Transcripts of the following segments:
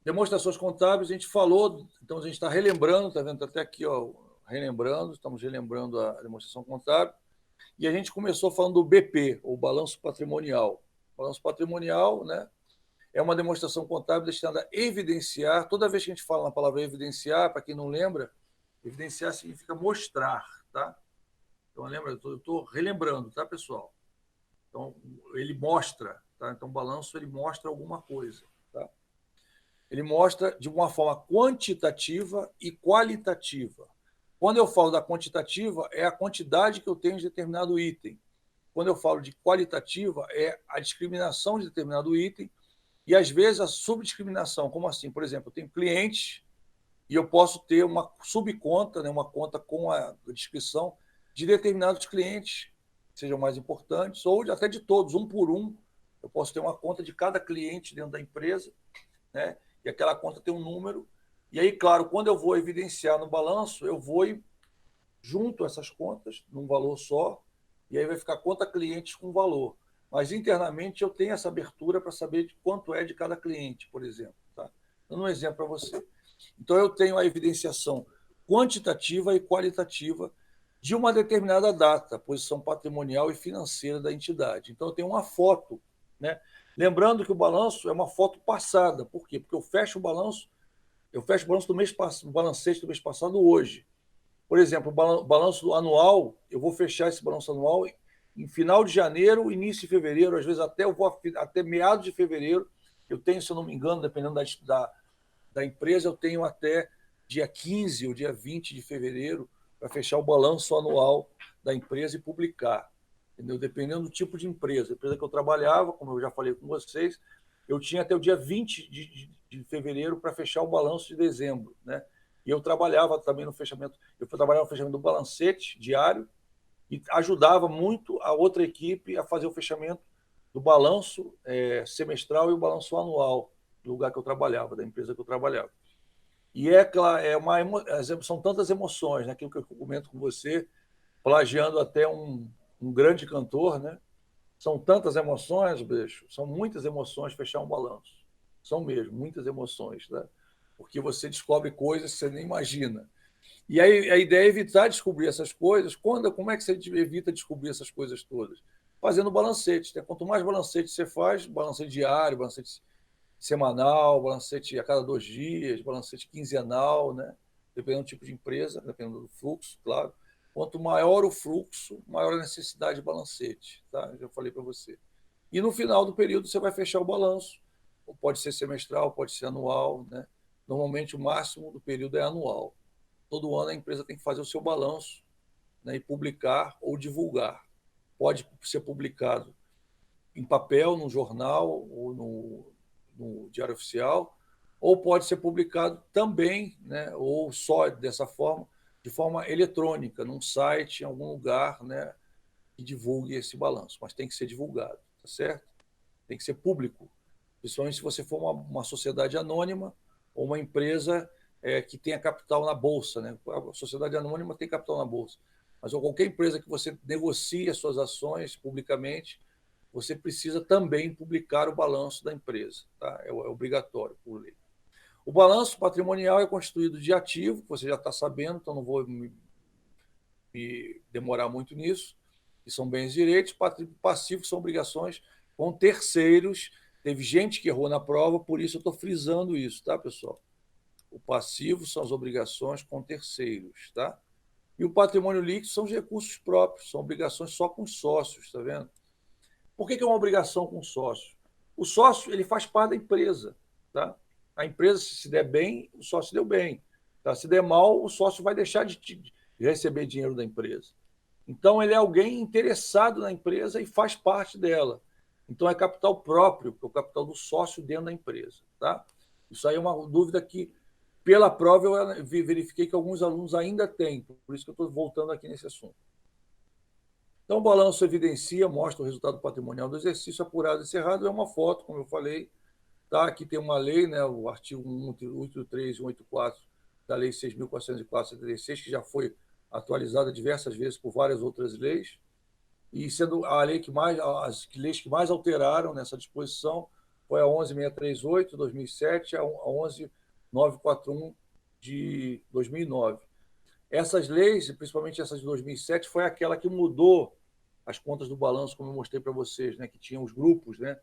Demonstrações contábeis, a gente falou, então a gente está relembrando, está vendo até aqui, ó, relembrando, estamos relembrando a demonstração contábil, e a gente começou falando do BP, o balanço patrimonial. O balanço patrimonial, né, é uma demonstração contábil destinada a evidenciar, toda vez que a gente fala na palavra evidenciar, para quem não lembra, evidenciar significa mostrar, tá? Então, lembra, eu estou relembrando, tá, pessoal? Então, ele mostra, tá? Então, o balanço, ele mostra alguma coisa, tá? Ele mostra de uma forma quantitativa e qualitativa. Quando eu falo da quantitativa, é a quantidade que eu tenho de determinado item. Quando eu falo de qualitativa, é a discriminação de determinado item e, às vezes, a subdiscriminação. Como assim? Por exemplo, eu tenho clientes e eu posso ter uma subconta, né, uma conta com a descrição de determinados clientes, que sejam mais importantes, ou até de todos, um por um. Eu posso ter uma conta de cada cliente dentro da empresa, né? E aquela conta tem um número. E aí, claro, quando eu vou evidenciar no balanço, eu vou e junto essas contas num valor só, e aí vai ficar conta clientes com valor. Mas internamente eu tenho essa abertura para saber de quanto é de cada cliente, por exemplo. Tá? Dando um exemplo para você. Então eu tenho a evidenciação quantitativa e qualitativa de uma determinada data, posição patrimonial e financeira da entidade. Então eu tenho uma foto, né? Lembrando que o balanço é uma foto passada. Por quê? Porque eu fecho o balanço do mês passado, o balancete do mês passado hoje. Por exemplo, o balanço anual, eu vou fechar esse balanço anual em final de janeiro, início de fevereiro, às vezes até eu vou até meados de fevereiro. Eu tenho, se eu não me engano, dependendo da empresa, eu tenho até dia 15 ou dia 20 de fevereiro para fechar o balanço anual da empresa e publicar. Entendeu? Dependendo do tipo de empresa. A empresa que eu trabalhava, como eu já falei com vocês, eu tinha até o dia 20 de fevereiro para fechar o balanço de dezembro. Né? E eu trabalhava também no fechamento, eu trabalhava no fechamento do balancete diário e ajudava muito a outra equipe a fazer o fechamento do balanço semestral e o balanço anual do lugar que eu trabalhava, da empresa que eu trabalhava. E são tantas emoções, né? Aquilo que eu comento com você, plagiando até um grande cantor, né? São tantas emoções, bicho, são muitas emoções fechar um balanço. São mesmo, muitas emoções, né? Porque você descobre coisas que você nem imagina. E aí a ideia é evitar descobrir essas coisas. Como é que você evita descobrir essas coisas todas? Fazendo balancete. Né? Quanto mais balancete você faz, balancete diário, balancete semanal, balancete a cada 2 dias, balancete quinzenal, né? Dependendo do tipo de empresa, dependendo do fluxo, claro. Quanto maior o fluxo, maior a necessidade de balancete. Tá? Já falei para você. E no final do período você vai fechar o balanço. Pode ser semestral, pode ser anual. Né? Normalmente o máximo do período é anual. Todo ano a empresa tem que fazer o seu balanço, né, e publicar ou divulgar. Pode ser publicado em papel, no jornal ou no Diário Oficial, ou pode ser publicado também, né, ou só dessa forma, de forma eletrônica, num site, em algum lugar, né, que divulgue esse balanço. Mas tem que ser divulgado, tá certo? Tem que ser público, principalmente se você for uma sociedade anônima ou uma empresa que tenha capital na bolsa. Né? A sociedade anônima tem capital na bolsa, mas qualquer empresa que você negocie as suas ações publicamente, você precisa também publicar o balanço da empresa. Tá? É obrigatório, por lei. O balanço patrimonial é constituído de ativo, que você já está sabendo, então não vou me demorar muito nisso, que são bens e direitos, passivos são obrigações com terceiros. Teve gente que errou na prova, por isso eu estou frisando isso, tá, pessoal? O passivo são as obrigações com terceiros, tá? E o patrimônio líquido são os recursos próprios, são obrigações só com os sócios, tá vendo? Por que é uma obrigação com o sócio? O sócio, ele faz parte da empresa, tá? A empresa, se der bem, o sócio deu bem. Tá? Se der mal, o sócio vai deixar de receber dinheiro da empresa. Então, ele é alguém interessado na empresa e faz parte dela. Então, é capital próprio, que é o capital do sócio dentro da empresa. Tá? Isso aí é uma dúvida que, pela prova, eu verifiquei que alguns alunos ainda têm. Por isso que eu estou voltando aqui nesse assunto. Então, o balanço evidencia, mostra o resultado patrimonial do exercício apurado e encerrado. É uma foto, como eu falei. Tá? Aqui tem uma lei, né, o artigo 183 e 184 da Lei 6.404/76, que já foi atualizada diversas vezes por várias outras leis, e sendo a lei que mais, as leis que mais alteraram nessa disposição foi a 11.638 de 2007, a 11.941 de 2009. Essas leis, principalmente essa de 2007, foi aquela que mudou as contas do balanço, como eu mostrei para vocês, né, que tinham os grupos, né?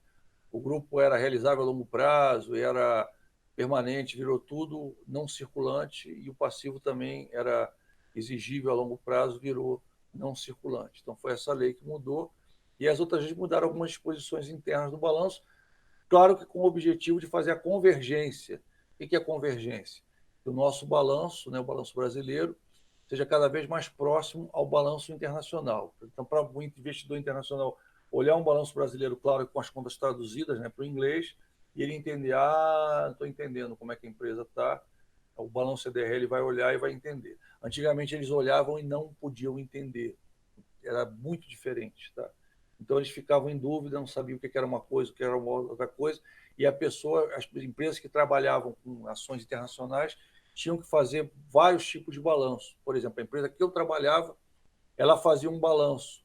O grupo era realizável a longo prazo, era permanente, virou tudo não circulante, e o passivo também era exigível a longo prazo, virou não circulante. Então foi essa lei que mudou, e as outras leis mudaram algumas disposições internas do balanço, claro que com o objetivo de fazer a convergência. O que é a convergência? Que o nosso balanço, né, o balanço brasileiro, seja cada vez mais próximo ao balanço internacional. Então, para o investidor internacional olhar um balanço brasileiro, claro, com as contas traduzidas, né, para o inglês, e ele entender, não estou entendendo como é que a empresa está, o balanço CDR ele vai olhar e vai entender. Antigamente eles olhavam e não podiam entender, era muito diferente, tá? Então eles ficavam em dúvida, não sabiam o que era uma coisa, o que era uma outra coisa, e a pessoa, as empresas que trabalhavam com ações internacionais tinham que fazer vários tipos de balanço. Por exemplo, a empresa que eu trabalhava, ela fazia um balanço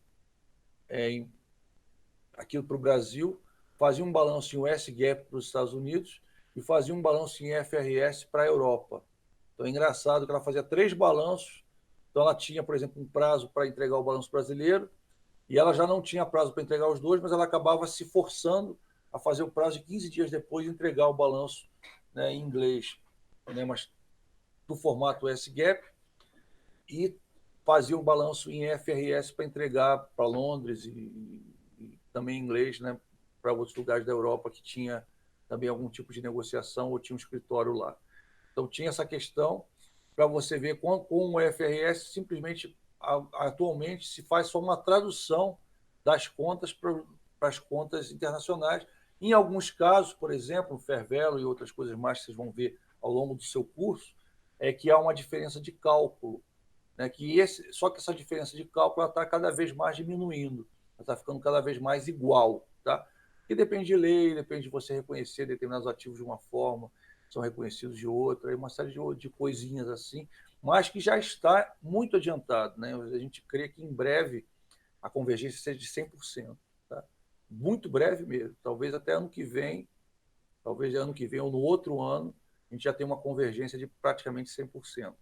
aqui para o Brasil, fazia um balanço em US GAAP para os Estados Unidos e fazia um balanço em IFRS para a Europa. Então é engraçado que ela fazia 3 balanços. Então ela tinha, por exemplo, um prazo para entregar o balanço brasileiro, e ela já não tinha prazo para entregar os dois, mas ela acabava se forçando a fazer o prazo de 15 dias depois de entregar o balanço, né, em inglês, né, mas do formato SGAP, e fazia o balanço em FRS para entregar para Londres e também em inglês, né, para outros lugares da Europa que tinha também algum tipo de negociação ou tinha um escritório lá. Então tinha essa questão para você ver com o FRS simplesmente atualmente se faz só uma tradução das contas para as contas internacionais. Em alguns casos, por exemplo, o Fair e outras coisas mais que vocês vão ver ao longo do seu curso, é que há uma diferença de cálculo, né? Só que essa diferença de cálculo está cada vez mais diminuindo, está ficando cada vez mais igual, tá? Que depende de lei, depende de você reconhecer determinados ativos de uma forma, são reconhecidos de outra, uma série de coisinhas assim, mas que já está muito adiantado, né? A gente crê que em breve a convergência seja de 100%, tá? Muito breve mesmo, talvez até ano que vem, talvez ano que vem ou no outro ano, a gente já tem uma convergência de praticamente 100%.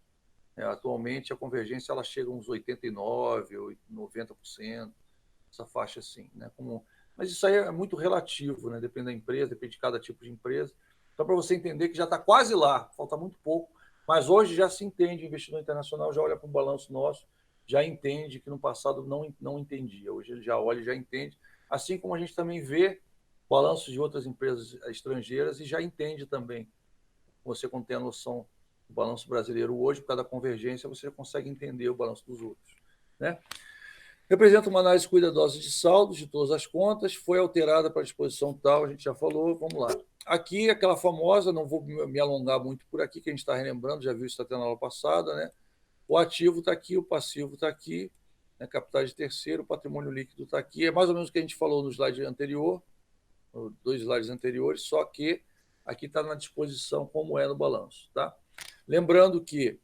Atualmente a convergência ela chega a uns 89%, 90%, essa faixa assim, né? Mas isso aí é muito relativo, né? Depende da empresa, depende de cada tipo de empresa. Então, para você entender que já está quase lá, falta muito pouco, mas hoje já se entende, o investidor internacional já olha para o balanço nosso, já entende que no passado não entendia. Hoje ele já olha e já entende, assim como a gente também vê balanços de outras empresas estrangeiras e já entende também. Você, quando tem a noção do balanço brasileiro hoje, por causa da convergência, você já consegue entender o balanço dos outros, né? Representa uma análise cuidadosa de saldos de todas as contas, foi alterada para a disposição tal, a gente já falou, vamos lá. Aqui, aquela famosa, não vou me alongar muito por aqui, que a gente está relembrando, já viu isso até na aula passada, né? O ativo está aqui, o passivo está aqui, né? Capitais de terceiro, o patrimônio líquido está aqui, é mais ou menos o que a gente falou no slide anterior, 2 slides anteriores, só que aqui está na disposição como é no balanço, tá? Lembrando que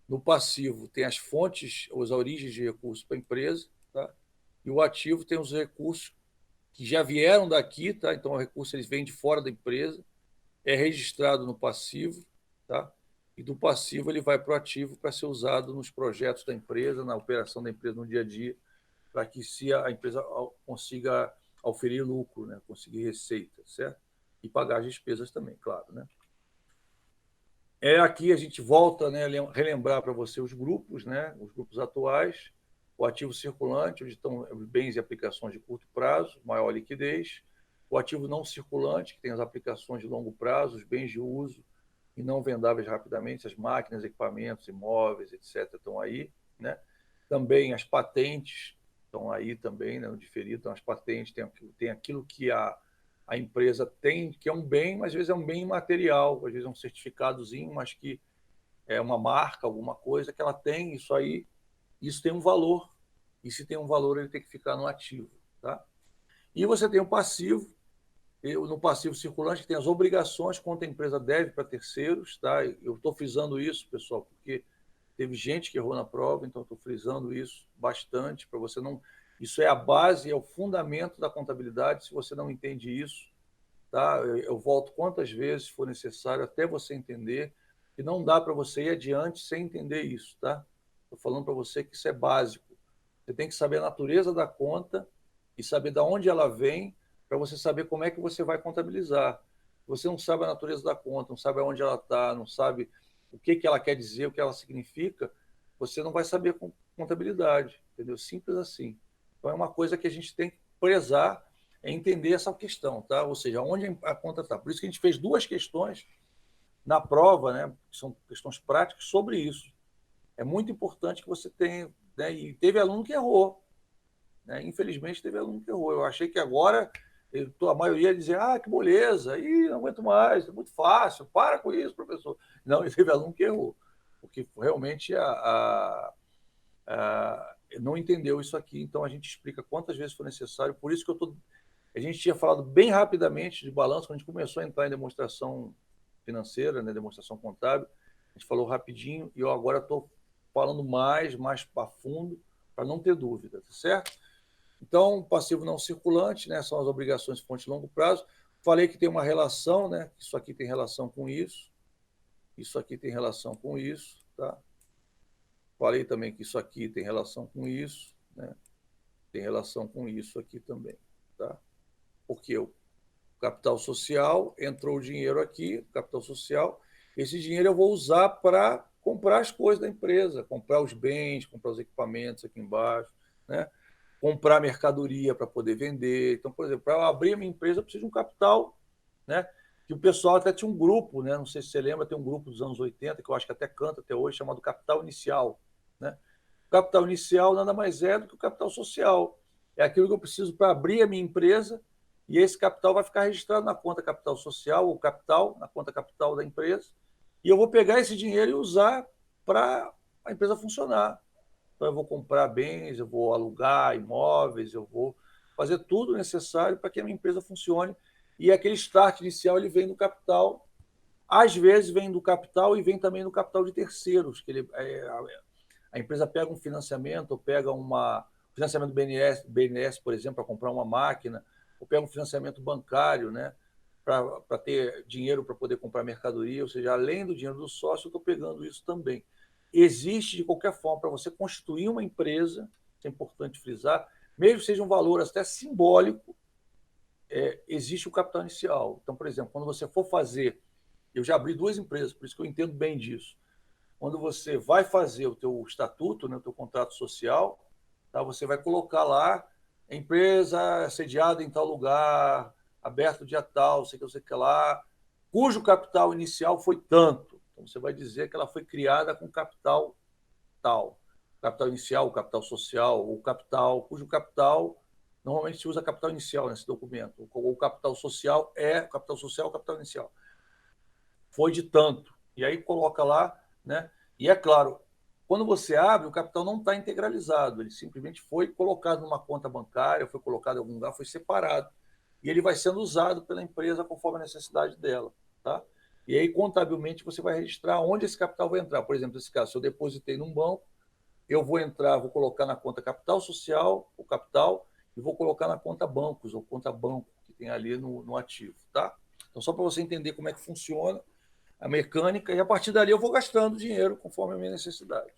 no passivo tem as fontes, as origens de recursos para a empresa, tá? E o ativo tem os recursos que já vieram daqui, tá? Então o recurso eles vêm de fora da empresa, é registrado no passivo, tá? E do passivo ele vai para o ativo para ser usado nos projetos da empresa, na operação da empresa no dia a dia, para que se a empresa consiga oferir lucro, né? Conseguir receita, certo? E pagar as despesas também, claro, né? Aqui a gente volta, né, a relembrar para você os grupos, né, os grupos atuais, o ativo circulante, onde estão os bens e aplicações de curto prazo, maior liquidez, o ativo não circulante, que tem as aplicações de longo prazo, os bens de uso e não vendáveis rapidamente, as máquinas, equipamentos, imóveis, etc., estão aí, né? Também as patentes estão aí também, né, no diferido, então as patentes tem aquilo que a empresa tem, que é um bem, mas às vezes é um bem imaterial, às vezes é um certificadozinho, mas que é uma marca, alguma coisa que ela tem, isso aí, isso tem um valor. E se tem um valor, ele tem que ficar no ativo, tá? E você tem o passivo, no passivo circulante tem as obrigações quanto a empresa deve para terceiros, tá? Eu estou frisando isso, pessoal, porque teve gente que errou na prova, então estou frisando isso bastante para você não. Isso é a base, é o fundamento da contabilidade. Se você não entende isso, tá? Eu volto quantas vezes for necessário até você entender que não dá para você ir adiante sem entender isso, tá? Estou falando para você que isso é básico. Você tem que saber a natureza da conta e saber de onde ela vem para você saber como é que você vai contabilizar. Você não sabe a natureza da conta, não sabe aonde ela está, não sabe o que ela quer dizer, o que ela significa, você não vai saber contabilidade, entendeu? Simples assim. Então é uma coisa que a gente tem que prezar, é entender essa questão, tá? Ou seja, onde a conta está. Por isso que a gente fez duas questões na prova, né? Que são questões práticas sobre isso. É muito importante que você tenha, né? E teve aluno que errou, né? Infelizmente teve aluno que errou. Eu achei que agora a maioria ia dizer, que beleza, não aguento mais, é muito fácil, para com isso, professor. Não, teve aluno que errou, porque realmente não entendeu isso aqui, então a gente explica quantas vezes for necessário, por isso que a gente tinha falado bem rapidamente de balanço, quando a gente começou a entrar em demonstração financeira, né, demonstração contábil, a gente falou rapidinho, e eu agora estou falando mais para fundo, para não ter dúvida, tá certo? Então, passivo não circulante, né, são as obrigações de fonte de longo prazo. Falei que tem uma relação, né, isso aqui tem relação com isso aqui tem relação com isso, tá? Falei também que isso aqui tem relação com isso, né? Tem relação com isso aqui também, tá? Porque o capital social, entrou o dinheiro aqui, capital social, esse dinheiro eu vou usar para comprar as coisas da empresa, comprar os bens, comprar os equipamentos aqui embaixo, né? Comprar mercadoria para poder vender. Então, por exemplo, para eu abrir a minha empresa, eu preciso de um capital, né? Que o pessoal até tinha um grupo, né? Não sei se você lembra, tem um grupo dos anos 80, que eu acho que até canta até hoje, chamado Capital Inicial, né? O capital inicial nada mais é do que o capital social. É aquilo que eu preciso para abrir a minha empresa e esse capital vai ficar registrado na conta capital social ou capital, na conta capital da empresa, e eu vou pegar esse dinheiro e usar para a empresa funcionar. Então, eu vou comprar bens, eu vou alugar imóveis, eu vou fazer tudo necessário para que a minha empresa funcione. E aquele start inicial ele vem do capital, às vezes vem do capital e vem também do capital de terceiros, que a empresa pega um financiamento, ou pega financiamento do BNDES, por exemplo, para comprar uma máquina, ou pega um financiamento bancário, né, para ter dinheiro para poder comprar mercadoria, ou seja, além do dinheiro do sócio, eu estou pegando isso também. Existe, de qualquer forma, para você constituir uma empresa, isso é importante frisar, mesmo que seja um valor até simbólico, existe o capital inicial. Então, por exemplo, quando você for fazer, eu já abri duas empresas, por isso que eu entendo bem disso. Quando você vai fazer o teu estatuto, né, o teu contrato social, tá, você vai colocar lá, empresa sediada em tal lugar, aberto dia tal, sei que lá, cujo capital inicial foi tanto. Então, você vai dizer que ela foi criada com capital tal. Capital inicial, capital social, ou capital, cujo capital, normalmente se usa capital inicial nesse documento, ou capital social ou capital inicial. Foi de tanto. E aí coloca lá, né? E é claro, quando você abre, o capital não está integralizado, ele simplesmente foi colocado numa conta bancária, foi colocado em algum lugar, foi separado. E ele vai sendo usado pela empresa conforme a necessidade dela, tá? E aí, contabilmente, você vai registrar onde esse capital vai entrar. Por exemplo, nesse caso, se eu depositei num banco, eu vou entrar, vou colocar na conta capital social, o capital, e vou colocar na conta bancos, ou conta banco, que tem ali no ativo, tá? Então, só para você entender como é que funciona a mecânica, e a partir dali eu vou gastando dinheiro conforme a minha necessidade.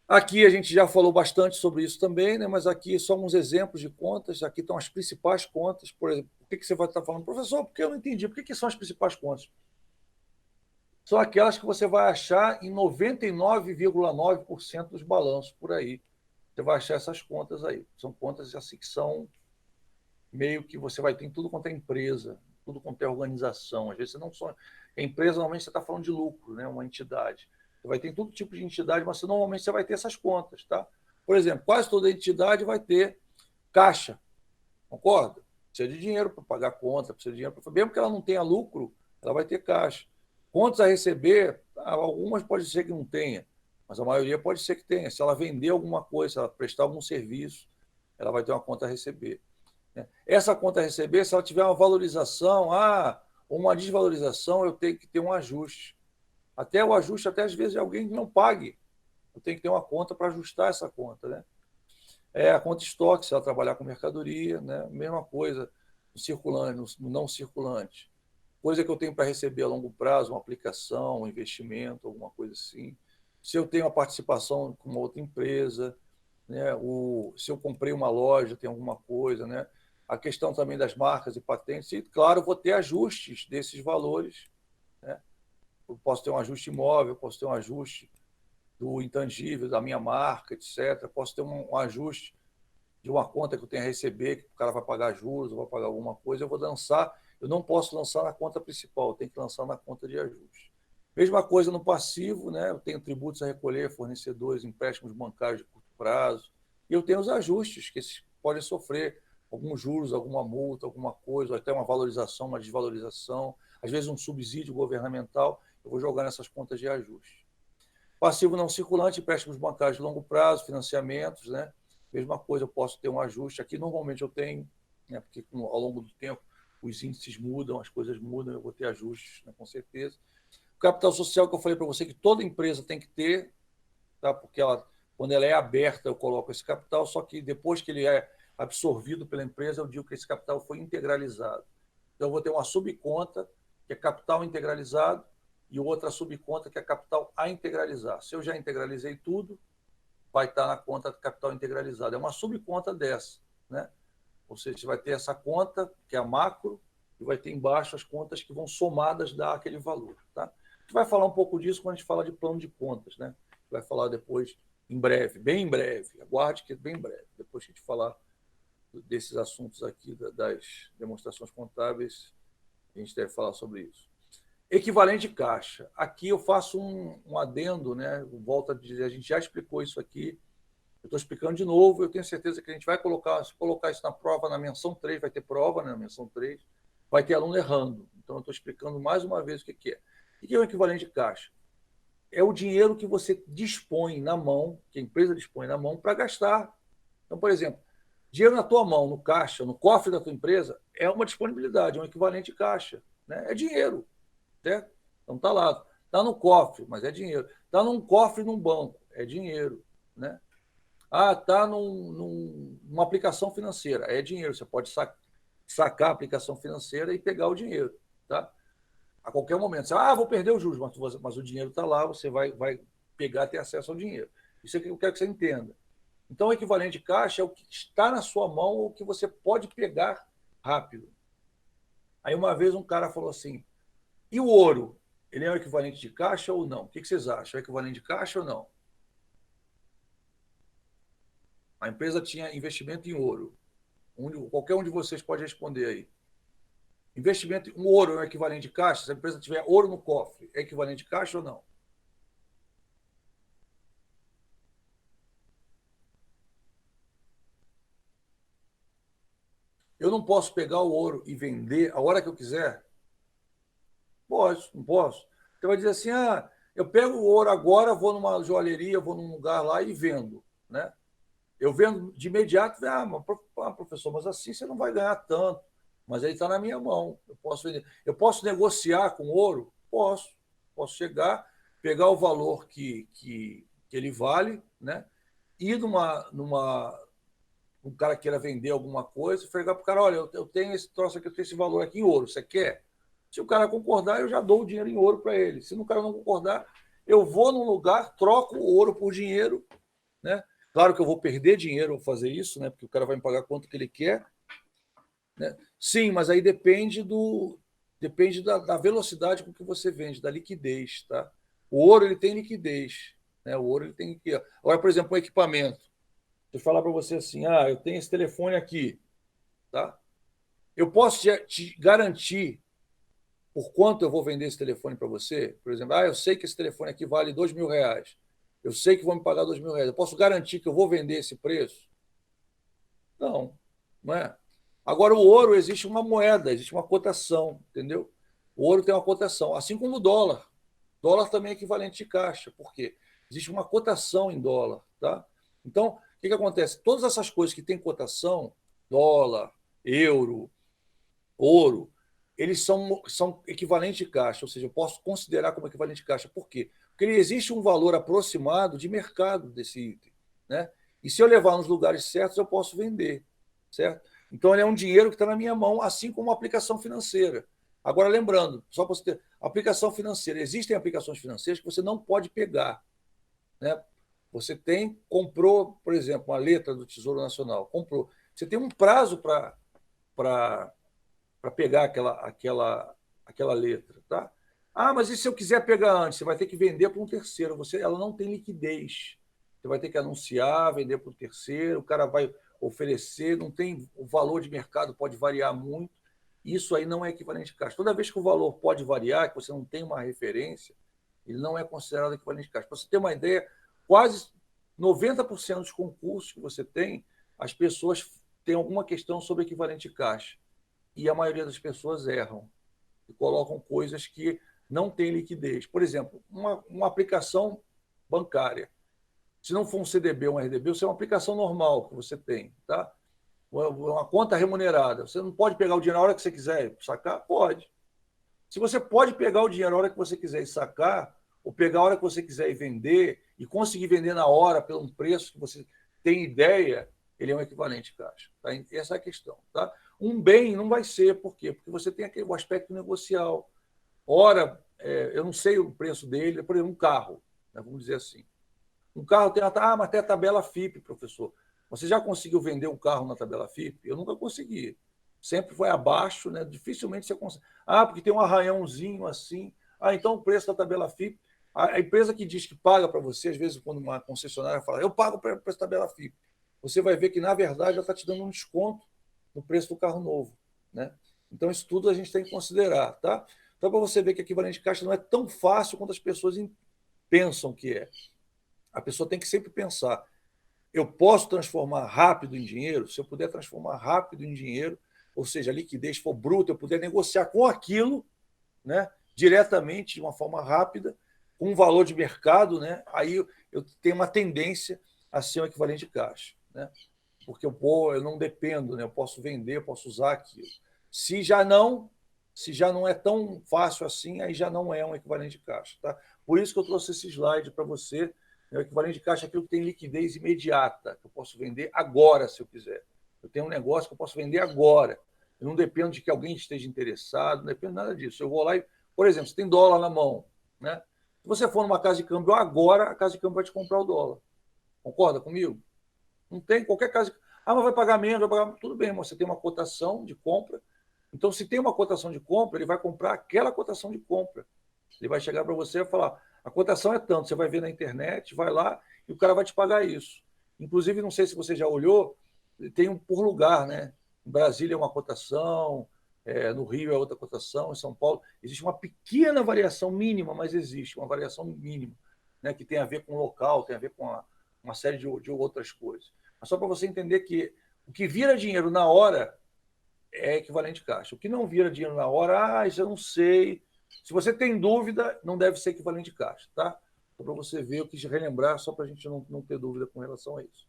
Aqui a gente já falou bastante sobre isso também, né? Mas aqui são uns exemplos de contas, aqui estão as principais contas. Por exemplo, por que você vai estar falando, professor, porque eu não entendi, por que são as principais contas? São aquelas que você vai achar em 99,9% dos balanços por aí. Você vai achar essas contas aí. São contas assim que são meio que você vai ter em tudo quanto é empresa, tudo quanto é organização. Às vezes você não só. A empresa, normalmente, você está falando de lucro, né? Uma entidade. Você vai ter todo tipo de entidade, mas normalmente você vai ter essas contas, tá? Por exemplo, quase toda entidade vai ter caixa, concorda? Precisa de dinheiro para pagar conta, precisa de dinheiro para. Mesmo que ela não tenha lucro, ela vai ter caixa. Contas a receber, algumas pode ser que não tenha, mas a maioria pode ser que tenha. Se ela vender alguma coisa, se ela prestar algum serviço, ela vai ter uma conta a receber. Essa conta a receber, se ela tiver uma valorização, ou uma desvalorização, eu tenho que ter um ajuste. Até o ajuste, até às vezes, alguém que não pague. Eu tenho que ter uma conta para ajustar essa conta, né? A conta estoque, se ela trabalhar com mercadoria, né? Mesma coisa. no circulante, no não circulante, coisa que eu tenho para receber a longo prazo, uma aplicação, um investimento, alguma coisa assim. Se eu tenho uma participação com uma outra empresa, né? Se eu comprei uma loja, tem alguma coisa, né? A questão também das marcas e patentes, e, claro, vou ter ajustes desses valores, né? Eu posso ter um ajuste imóvel, posso ter um ajuste do intangível, da minha marca, etc. Posso ter um ajuste de uma conta que eu tenho a receber, que o cara vai pagar juros, ou vai pagar alguma coisa, eu vou lançar, eu não posso lançar na conta principal, eu tenho que lançar na conta de ajuste. Mesma coisa no passivo, né? Eu tenho tributos a recolher, fornecedores, empréstimos bancários de curto prazo, e eu tenho os ajustes que esses podem sofrer, alguns juros, alguma multa, alguma coisa, ou até uma valorização, uma desvalorização, às vezes um subsídio governamental, eu vou jogar nessas contas de ajuste. Passivo não circulante, empréstimos bancários de longo prazo, financiamentos, né? Mesma coisa, eu posso ter um ajuste. Aqui, normalmente, eu tenho, né? Porque ao longo do tempo os índices mudam, as coisas mudam, eu vou ter ajustes, né? Com certeza. O capital social, que eu falei para você, que toda empresa tem que ter, tá? Porque quando ela é aberta, eu coloco esse capital, só que depois que ele é absorvido pela empresa, eu digo que esse capital foi integralizado. Então, eu vou ter uma subconta, que é capital integralizado, e outra subconta, que é capital a integralizar. Se eu já integralizei tudo, vai estar na conta de capital integralizado. É uma subconta dessa, né? Ou seja, você vai ter essa conta, que é a macro, e vai ter embaixo as contas que vão somadas dar aquele valor, tá? A gente vai falar um pouco disso quando a gente fala de plano de contas, né? A gente vai falar depois, em breve, bem em breve. Aguarde que é bem breve. Depois que a gente falar desses assuntos aqui, das demonstrações contábeis, a gente deve falar sobre isso. Equivalente de caixa. Aqui eu faço um adendo, né? Volta a dizer, a gente já explicou isso aqui. Eu estou explicando de novo, eu tenho certeza que a gente vai colocar isso na prova, na menção 3, vai ter prova, né, na menção 3, vai ter aluno errando. Então, eu estou explicando mais uma vez o que é. O que é o equivalente de caixa? É o dinheiro que você dispõe na mão, que a empresa dispõe na mão, para gastar. Então, por exemplo, dinheiro na tua mão, no caixa, no cofre da tua empresa, é uma disponibilidade, é um equivalente de caixa. Né? É dinheiro, certo? Então, está lá. Está no cofre, mas é dinheiro. Está num cofre num banco, é dinheiro. Né? Está numa aplicação financeira. É dinheiro. Você pode sacar a aplicação financeira e pegar o dinheiro. Tá? A qualquer momento. Você vou perder os juros, mas o dinheiro está lá, você vai pegar e ter acesso ao dinheiro. Isso é que eu quero que você entenda. Então, o equivalente de caixa é o que está na sua mão ou que você pode pegar rápido. Aí, uma vez, um cara falou assim, e o ouro? Ele é o equivalente de caixa ou não? O que vocês acham? É equivalente de caixa ou não? A empresa tinha investimento em ouro. Qualquer um de vocês pode responder aí. Investimento em ouro é o equivalente de caixa? Se a empresa tiver ouro no cofre, é equivalente de caixa ou não? Eu não posso pegar o ouro e vender a hora que eu quiser? Posso, não posso. Você vai dizer assim, eu pego o ouro agora, vou numa joalheria, vou num lugar lá e vendo. Né? Eu vendo de imediato, professor, mas assim você não vai ganhar tanto. Mas aí está na minha mão. Eu posso vender. Eu posso negociar com ouro? Posso. Posso chegar, pegar o valor que ele vale, né? Ir um cara queira vender alguma coisa, fregar para o cara, olha, eu tenho esse troço aqui, eu tenho esse valor aqui em ouro, você quer? Se o cara concordar, eu já dou o dinheiro em ouro para ele. Se o cara não concordar, eu vou num lugar, troco o ouro por dinheiro, né? Claro que eu vou perder dinheiro ao fazer isso, né? Porque o cara vai me pagar quanto que ele quer. Né? Sim, mas aí depende da velocidade com que você vende, da liquidez. Tá? O ouro ele tem liquidez. Né? O ouro ele tem liquidez. Agora, por exemplo, um equipamento. Se eu falar para você assim, eu tenho esse telefone aqui. Tá? Eu posso te garantir por quanto eu vou vender esse telefone para você? Por exemplo, eu sei que esse telefone aqui vale R$ 2.000. Eu sei que vão me pagar R$ 2.000. Eu posso garantir que eu vou vender esse preço? Não, não é. Agora, o ouro existe uma moeda, existe uma cotação, entendeu? O ouro tem uma cotação, assim como o dólar. O dólar também é equivalente de caixa. Por quê? Existe uma cotação em dólar, tá? Então, o que acontece? Todas essas coisas que têm cotação, dólar, euro, ouro, eles são equivalentes de caixa, ou seja, eu posso considerar como equivalente de caixa. Por quê? Porque existe um valor aproximado de mercado desse item, né? E se eu levar nos lugares certos, eu posso vender, certo? Então, ele é um dinheiro que está na minha mão, assim como a aplicação financeira. Agora, lembrando, só para você ter, aplicação financeira, existem aplicações financeiras que você não pode pegar, né? Você comprou, por exemplo, uma letra do Tesouro Nacional, comprou. Você tem um prazo para pegar aquela letra, tá? Ah, mas e se eu quiser pegar antes? Você vai ter que vender para um terceiro. Ela não tem liquidez. Você vai ter que anunciar, vender para um terceiro, o cara vai oferecer, não tem, o valor de mercado pode variar muito. Isso aí não é equivalente de caixa. Toda vez que o valor pode variar, que você não tem uma referência, ele não é considerado equivalente de caixa. Para você ter uma ideia, quase 90% dos concursos que você tem, as pessoas têm alguma questão sobre equivalente de caixa. E a maioria das pessoas erram e colocam coisas que não têm liquidez. Por exemplo, uma aplicação bancária. Se não for um CDB ou um RDB, isso é uma aplicação normal que você tem, tá? Uma conta remunerada. Você não pode pegar o dinheiro na hora que você quiser sacar? Pode. Se você pode pegar o dinheiro na hora que você quiser e sacar, ou pegar a hora que você quiser e vender, e conseguir vender na hora pelo um preço que você tem ideia, ele é um equivalente de caixa. Tá? Essa é a questão. Tá? Um bem não vai ser. Por quê? Porque você tem o aspecto negocial. Ora, eu não sei o preço dele, por exemplo, um carro, né, vamos dizer assim. Um carro tem mas tem a tabela FIP, professor. Você já conseguiu vender um carro na tabela FIP? Eu nunca consegui. Sempre foi abaixo, né? Dificilmente você consegue. Porque tem um arranhãozinho assim. Então o preço da tabela FIP. A empresa que diz que paga para você, às vezes, quando uma concessionária fala, eu pago para essa tabela FIP, você vai ver que, na verdade, ela está te dando um desconto no preço do carro novo. Né? Então, isso tudo a gente tem que considerar. Tá? Então, para você ver que equivalente de caixa não é tão fácil quanto as pessoas pensam que é. A pessoa tem que sempre pensar, eu posso transformar rápido em dinheiro? Se eu puder transformar rápido em dinheiro, ou seja, a liquidez for bruta, eu puder negociar com aquilo, né, diretamente, de uma forma rápida, com um valor de mercado, né, aí eu tenho uma tendência a ser um equivalente de caixa. Né, porque eu não dependo, né, eu posso vender, eu posso usar aquilo. Se já não é tão fácil assim, aí já não é um equivalente de caixa. Tá? Por isso que eu trouxe esse slide para você. O equivalente de caixa é aquilo que tem liquidez imediata, que eu posso vender agora, se eu quiser. Eu tenho um negócio que eu posso vender agora. Eu não dependo de que alguém esteja interessado, não dependo nada disso. Eu vou lá e, por exemplo, você tem dólar na mão. Né? Se você for numa casa de câmbio agora, a casa de câmbio vai te comprar o dólar. Concorda comigo? Não tem qualquer casa. Mas vai pagar menos, vai pagar. Tudo bem, mas você tem uma cotação de compra. Então, se tem uma cotação de compra, ele vai comprar aquela cotação de compra. Ele vai chegar para você e falar: a cotação é tanto, você vai ver na internet, vai lá e o cara vai te pagar isso. Inclusive, não sei se você já olhou, tem um por lugar, né? Em Brasília é uma cotação, no Rio é outra cotação, em São Paulo existe uma pequena variação mínima, mas existe uma variação mínima, né? Que tem a ver com o local, tem a ver com uma série de outras coisas. Mas só para você entender que o que vira dinheiro na hora é equivalente caixa. O que não vira dinheiro na hora, isso eu não sei. Se você tem dúvida, não deve ser equivalente caixa, tá? Só para você ver, eu quis relembrar, só para a gente não ter dúvida com relação a isso.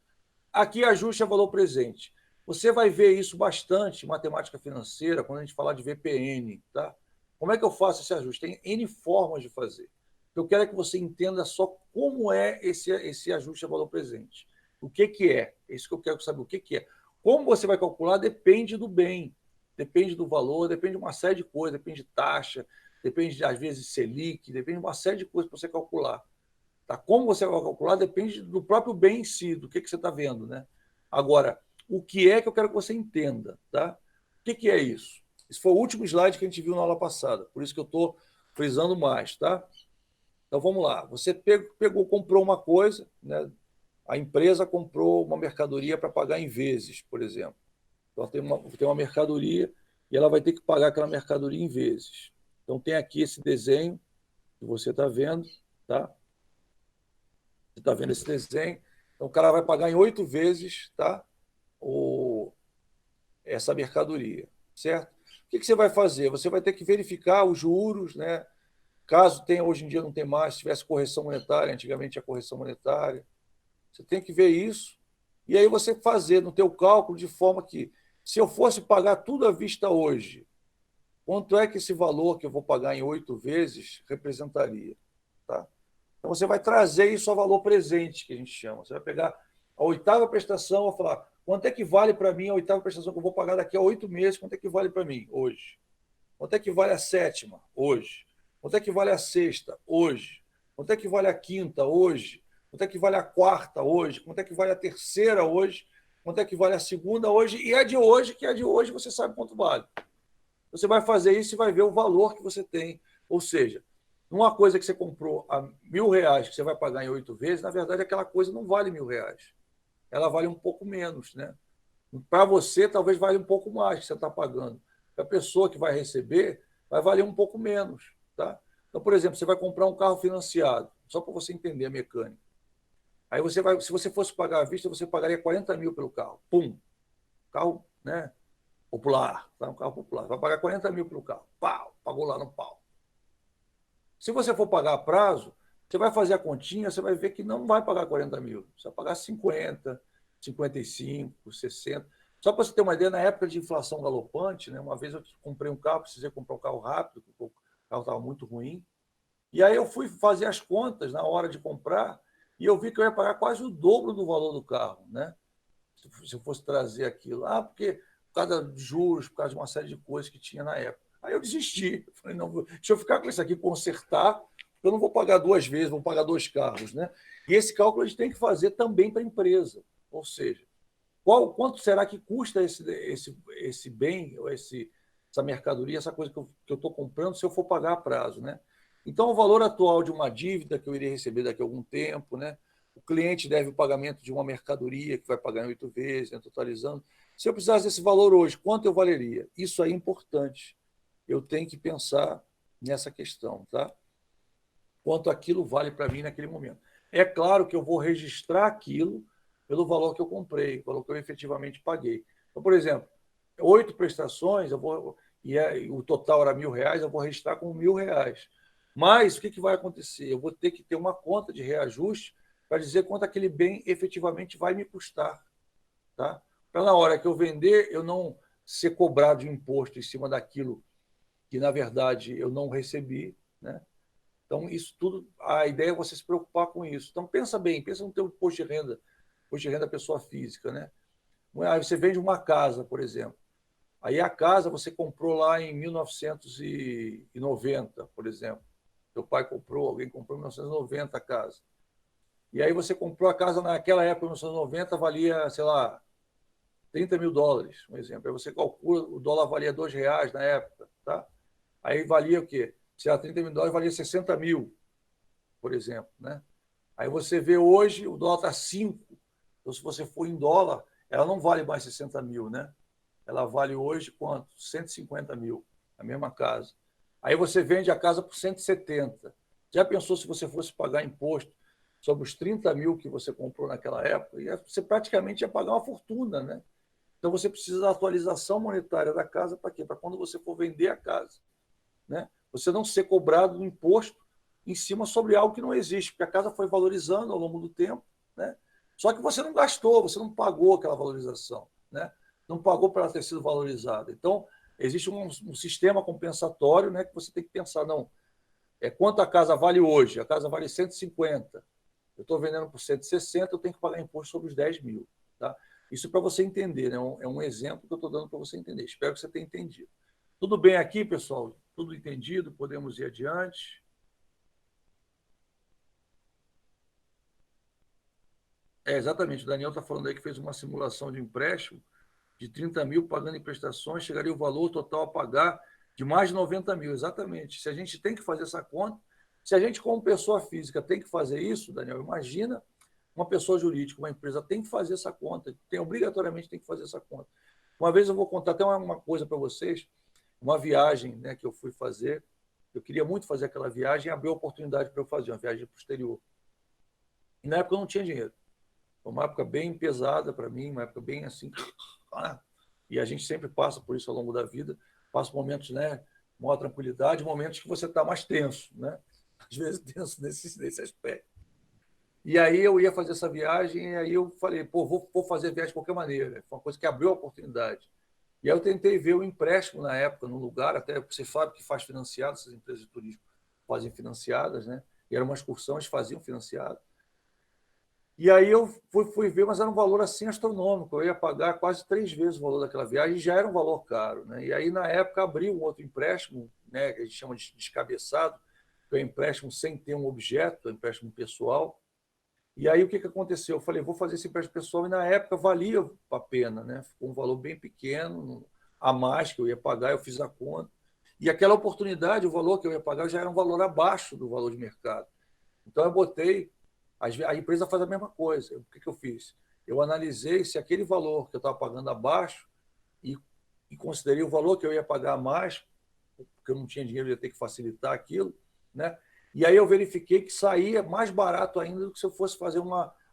Aqui, ajuste a valor presente. Você vai ver isso bastante em matemática financeira, quando a gente falar de VPN, tá? Como é que eu faço esse ajuste? Tem N formas de fazer. Eu quero que você entenda só como é esse ajuste a valor presente. O que é? É isso que eu quero saber. O que é? Como você vai calcular depende do bem, depende do valor, depende de uma série de coisas, depende de taxa, depende, às vezes, de Selic, depende de uma série de coisas para você calcular. Tá? Como você vai calcular depende do próprio bem em si, do que você está vendo. Né? Agora, o que é que eu quero que você entenda? Tá? O que é isso? Esse foi o último slide que a gente viu na aula passada, por isso que eu estou frisando mais. Tá? Então, vamos lá. Você comprou uma coisa, né? A empresa comprou uma mercadoria para pagar em vezes, por exemplo. Então, tem uma mercadoria e ela vai ter que pagar aquela mercadoria em vezes. Então, tem aqui esse desenho que você está vendo, tá? Você está vendo esse desenho. Então, o cara vai pagar em 8 vezes, tá? Essa mercadoria, certo? O que você vai fazer? Você vai ter que verificar os juros, né? Caso tenha, hoje em dia não tem mais, se tivesse correção monetária, antigamente tinha correção monetária. Você tem que ver isso. E aí você fazer no teu cálculo de forma que, se eu fosse pagar tudo à vista hoje, quanto é que esse valor que eu vou pagar em 8 vezes representaria? Tá? Então, você vai trazer isso ao valor presente, que a gente chama. Você vai pegar a 8ª prestação e falar quanto é que vale para mim a oitava prestação que eu vou pagar daqui a 8 meses? Quanto é que vale para mim hoje? Quanto é que vale a sétima hoje? Quanto é que vale a sexta hoje? Quanto é que vale a quinta hoje? Quanto é que vale a quarta hoje? Quanto é que vale a terceira hoje? Quanto é que vale a segunda hoje? E a de hoje, que é a de hoje, você sabe quanto vale. Você vai fazer isso e vai ver o valor que você tem. Ou seja, uma coisa que você comprou a R$ 1.000, que você vai pagar em 8 vezes, na verdade, aquela coisa não vale R$ 1.000. Ela vale um pouco menos, né? Para você, talvez valha um pouco mais que você está pagando. Para a pessoa que vai receber, vai valer um pouco menos. Tá? Então, por exemplo, você vai comprar um carro financiado, só para você entender a mecânica. Aí você vai, se você fosse pagar à vista, você pagaria 40 mil pelo carro. Pum! Carro, né? Popular, tá? Um carro popular. Vai pagar 40 mil pelo carro. Pau! Pagou lá no pau. Se você for pagar a prazo, você vai fazer a continha, você vai ver que não vai pagar 40 mil. Você vai pagar 50, 55, 60. Só para você ter uma ideia, na época de inflação galopante, né, uma vez eu comprei um carro, precisei comprar um carro rápido, porque o carro estava muito ruim. E aí eu fui fazer as contas na hora de comprar e eu vi que eu ia pagar quase o dobro do valor do carro, né? Se eu fosse trazer aquilo. Ah, porque por causa de juros, por causa de uma série de coisas que tinha na época. Aí eu desisti. Eu falei, não, deixa eu ficar com isso aqui, consertar, eu não vou pagar 2 vezes, vou pagar 2 carros, né? E esse cálculo a gente tem que fazer também para a empresa. Ou seja, quanto será que custa esse bem, ou essa mercadoria, essa coisa que eu estou comprando, se eu for pagar a prazo, né? Então, o valor atual de uma dívida que eu irei receber daqui a algum tempo, né? O cliente deve o pagamento de uma mercadoria que vai pagar em 8 vezes, né? Totalizando. Se eu precisasse desse valor hoje, quanto eu valeria? Isso aí é importante. Eu tenho que pensar nessa questão, tá? Quanto aquilo vale para mim naquele momento. É claro que eu vou registrar aquilo pelo valor que eu comprei, pelo que eu efetivamente paguei. Então, por exemplo, 8 prestações, e o total era R$ 1.000, eu vou registrar com R$ 1.000. Mas o que vai acontecer? Eu vou ter que ter uma conta de reajuste para dizer quanto aquele bem efetivamente vai me custar. Tá? Para na hora que eu vender, eu não ser cobrado de imposto em cima daquilo que, na verdade, eu não recebi. Né? Então, isso tudo, a ideia é você se preocupar com isso. Então, pensa bem, pensa no teu imposto de renda pessoa física, né? Aí você vende uma casa, por exemplo. Aí a casa você comprou lá em 1990, por exemplo. Teu pai comprou, alguém comprou em 1990 a casa. E aí você comprou a casa naquela época, em 1990, valia, sei lá, US$ 30.000, um exemplo. Aí você calcula, o dólar valia R$ 2 na época, tá? Aí valia o quê? Se era US$ 30.000, valia 60 mil, por exemplo, né? Aí você vê hoje, o dólar está 5. Então, se você for em dólar, ela não vale mais 60 mil, né? Ela vale hoje quanto? 150 mil, a mesma casa. Aí você vende a casa por 170. Já pensou se você fosse pagar imposto sobre os 30 mil que você comprou naquela época? Você praticamente ia pagar uma fortuna, né? Então você precisa da atualização monetária da casa para quê? Para quando você for vender a casa, né? Você não ser cobrado do imposto em cima sobre algo que não existe, porque a casa foi valorizando ao longo do tempo, né? Só que você não gastou, você não pagou aquela valorização, né? Não pagou para ela ter sido valorizada. Então, existe um sistema compensatório, né, que você tem que pensar, não, quanto a casa vale hoje? A casa vale 150. Eu estou vendendo por 160, eu tenho que pagar imposto sobre os 10 mil. Tá? Isso para você entender, né? É um exemplo que eu estou dando para você entender. Espero que você tenha entendido. Tudo bem aqui, pessoal? Tudo entendido? Podemos ir adiante? Exatamente. O Daniel está falando aí que fez uma simulação de empréstimo de 30 mil pagando em prestações, chegaria o valor total a pagar de mais de 90 mil. Exatamente. Se a gente tem que fazer essa conta, se a gente, como pessoa física, tem que fazer isso, Daniel, imagina uma pessoa jurídica, uma empresa, tem que fazer essa conta, obrigatoriamente tem que fazer essa conta. Uma vez eu vou contar até uma coisa para vocês, uma viagem, né, que eu fui fazer, eu queria muito fazer aquela viagem, abriu a oportunidade para eu fazer uma viagem para o exterior. E na época eu não tinha dinheiro. Foi uma época bem pesada para mim, uma época bem assim. E a gente sempre passa por isso ao longo da vida, passa momentos, né, maior tranquilidade, momentos que você está mais tenso, né? Às vezes tenso nesse aspecto. E aí eu ia fazer essa viagem, e aí eu falei, pô, vou fazer a viagem de qualquer maneira. Foi uma coisa que abriu a oportunidade. E aí eu tentei ver o empréstimo na época, no lugar, até você sabe que faz financiado, essas empresas de turismo fazem financiadas, né? E era uma excursão, eles faziam financiado. E aí eu fui ver, mas era um valor assim astronômico. Eu ia pagar quase 3 vezes o valor daquela viagem e já era um valor caro. Né? E aí, na época, abri um outro empréstimo, né, que a gente chama de descabeçado, que é um empréstimo sem ter um objeto, é um empréstimo pessoal. E aí o que aconteceu? Eu falei, vou fazer esse empréstimo pessoal, e na época valia a pena, né? Ficou um valor bem pequeno, a mais que eu ia pagar, eu fiz a conta. E aquela oportunidade, o valor que eu ia pagar já era um valor abaixo do valor de mercado. Então eu botei, a empresa faz a mesma coisa. O que eu fiz? Eu analisei se aquele valor que eu estava pagando abaixo e, e considerei o valor que eu ia pagar a mais, porque eu não tinha dinheiro, eu ia ter que facilitar aquilo, né? E aí eu verifiquei que saía mais barato ainda do que se eu fosse fazer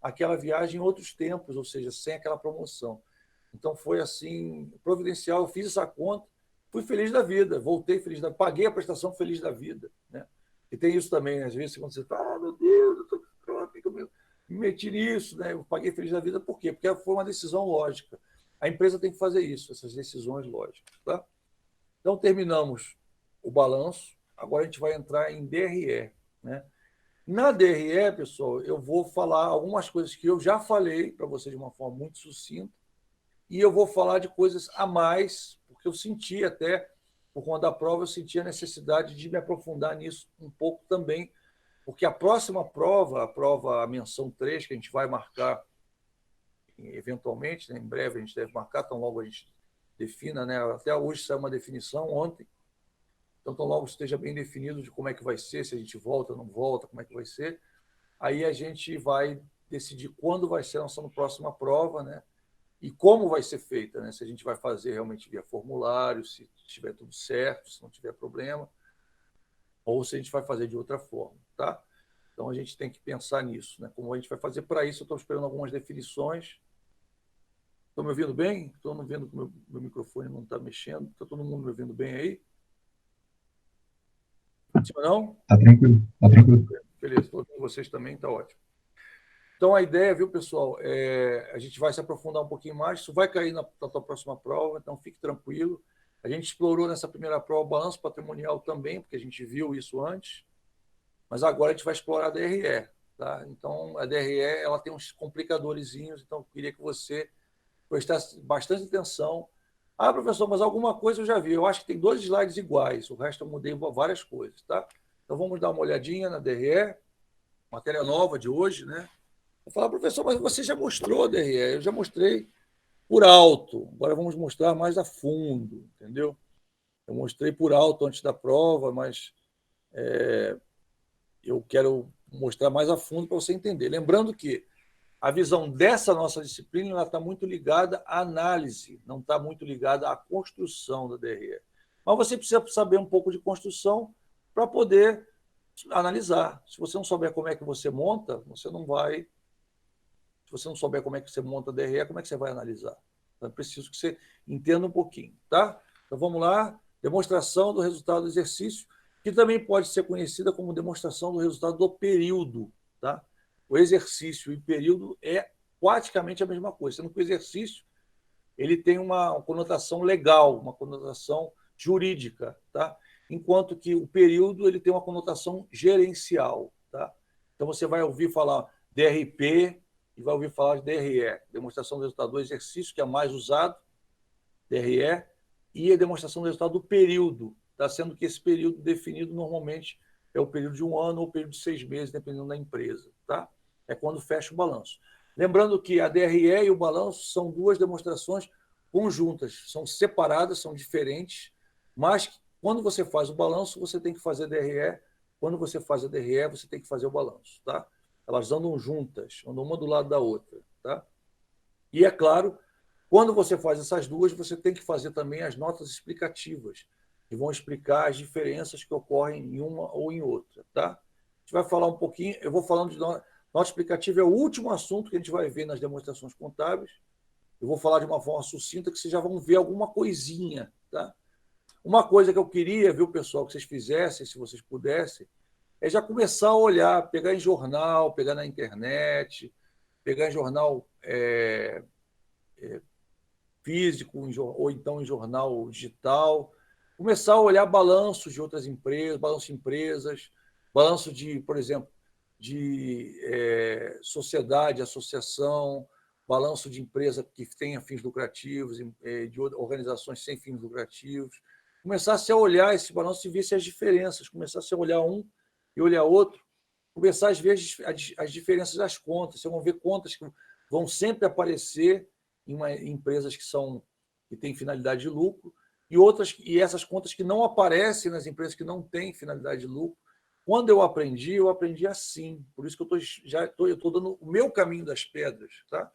aquela viagem em outros tempos, ou seja, sem aquela promoção. Então foi assim, providencial, eu fiz essa conta, fui feliz da vida, voltei feliz da vida, paguei a prestação feliz da vida, né? E tem isso também, né? Às vezes quando você fala, meu Deus, eu me meti nisso, né? Eu paguei feliz da vida, por quê? Porque foi uma decisão lógica. A empresa tem que fazer isso, essas decisões lógicas, tá? Então terminamos o balanço, agora a gente vai entrar em DRE, né? Na DRE, pessoal, eu vou falar algumas coisas que eu já falei para vocês de uma forma muito sucinta, e eu vou falar de coisas a mais, porque eu senti até, por conta da prova, eu senti a necessidade de me aprofundar nisso um pouco também, porque a próxima prova, a prova, a menção 3 que a gente vai marcar eventualmente, né, em breve a gente deve marcar, tão logo a gente defina, né, até hoje saiu uma definição, ontem, então tão logo esteja bem definido de como é que vai ser, se a gente volta, não volta, como é que vai ser, aí a gente vai decidir quando vai ser a nossa próxima prova, né, e como vai ser feita, né? Se a gente vai fazer realmente via formulário, se estiver tudo certo, se não tiver problema, ou se a gente vai fazer de outra forma, tá? Então a gente tem que pensar nisso, né? Como a gente vai fazer para isso, eu estou esperando algumas definições. Estão me ouvindo bem? Estou me vendo que meu microfone não está mexendo. Está todo mundo me ouvindo bem aí? Sim ou não? Tá tranquilo, tá tranquilo. Beleza, estou ouvindo vocês também, está ótimo. Então, a ideia, viu, pessoal, a gente vai se aprofundar um pouquinho mais. Isso vai cair na tua próxima prova, então fique tranquilo. A gente explorou nessa primeira prova o balanço patrimonial também, porque a gente viu isso antes, mas agora a gente vai explorar a DRE. Tá? Então, a DRE ela tem uns complicadorzinhos, então eu queria que você prestasse bastante atenção. Ah, professor, mas alguma coisa eu já vi. Eu acho que tem 2 slides iguais, o resto eu mudei várias coisas. Tá? Então, vamos dar uma olhadinha na DRE, matéria nova de hoje, né? Eu falo, professor, mas você já mostrou, DRE, eu já mostrei por alto, agora vamos mostrar mais a fundo, entendeu? Eu mostrei por alto antes da prova, mas eu quero mostrar mais a fundo para você entender. Lembrando que a visão dessa nossa disciplina está muito ligada à análise, não está muito ligada à construção da DRE. Mas você precisa saber um pouco de construção para poder analisar. Se você não souber como é que você monta, você não vai. Se você não souber como é que você monta a DRE, como é que você vai analisar? Então, é preciso que você entenda um pouquinho, tá? Então, vamos lá. Demonstração do resultado do exercício, que também pode ser conhecida como demonstração do resultado do período, tá? O exercício e período é praticamente a mesma coisa, sendo que o exercício ele tem uma conotação legal, uma conotação jurídica, tá? Enquanto que o período ele tem uma conotação gerencial, tá? Então você vai ouvir falar DRP e vai ouvir falar de DRE, demonstração do resultado do exercício, que é mais usado, DRE, e a demonstração do resultado do período, tá? Sendo que esse período definido normalmente é o período de 1 ano ou o período de 6 meses, dependendo da empresa, tá? É quando fecha o balanço. Lembrando que a DRE e o balanço são 2 demonstrações conjuntas, são separadas, são diferentes, mas quando você faz o balanço, você tem que fazer a DRE, quando você faz a DRE, você tem que fazer o balanço, tá? Elas andam juntas, andam uma do lado da outra, tá? E é claro, quando você faz essas duas, você tem que fazer também as notas explicativas, que vão explicar as diferenças que ocorrem em uma ou em outra, tá? A gente vai falar um pouquinho, eu vou falando de nota explicativa, é o último assunto que a gente vai ver nas demonstrações contábeis. Eu vou falar de uma forma sucinta que vocês já vão ver alguma coisinha, tá? Uma coisa que eu queria, viu, pessoal, que vocês fizessem, se vocês pudessem, é já começar a olhar, pegar em jornal, pegar na internet, pegar em jornal físico ou então em jornal digital, começar a olhar balanços de outras empresas, balanço de empresas, balanço de, por exemplo, de sociedade, associação, balanço de empresa que tenha fins lucrativos, de organizações sem fins lucrativos. Começasse a olhar esse balanço e ver se as diferenças, começasse a olhar um e olhar outro, começar a ver as diferenças das contas. Vocês vão ver contas que vão sempre aparecer em empresas que têm finalidade de lucro e essas contas que não aparecem nas empresas que não têm finalidade de lucro. Quando eu aprendi assim. Por isso que eu estou dando o meu caminho das pedras. Tá?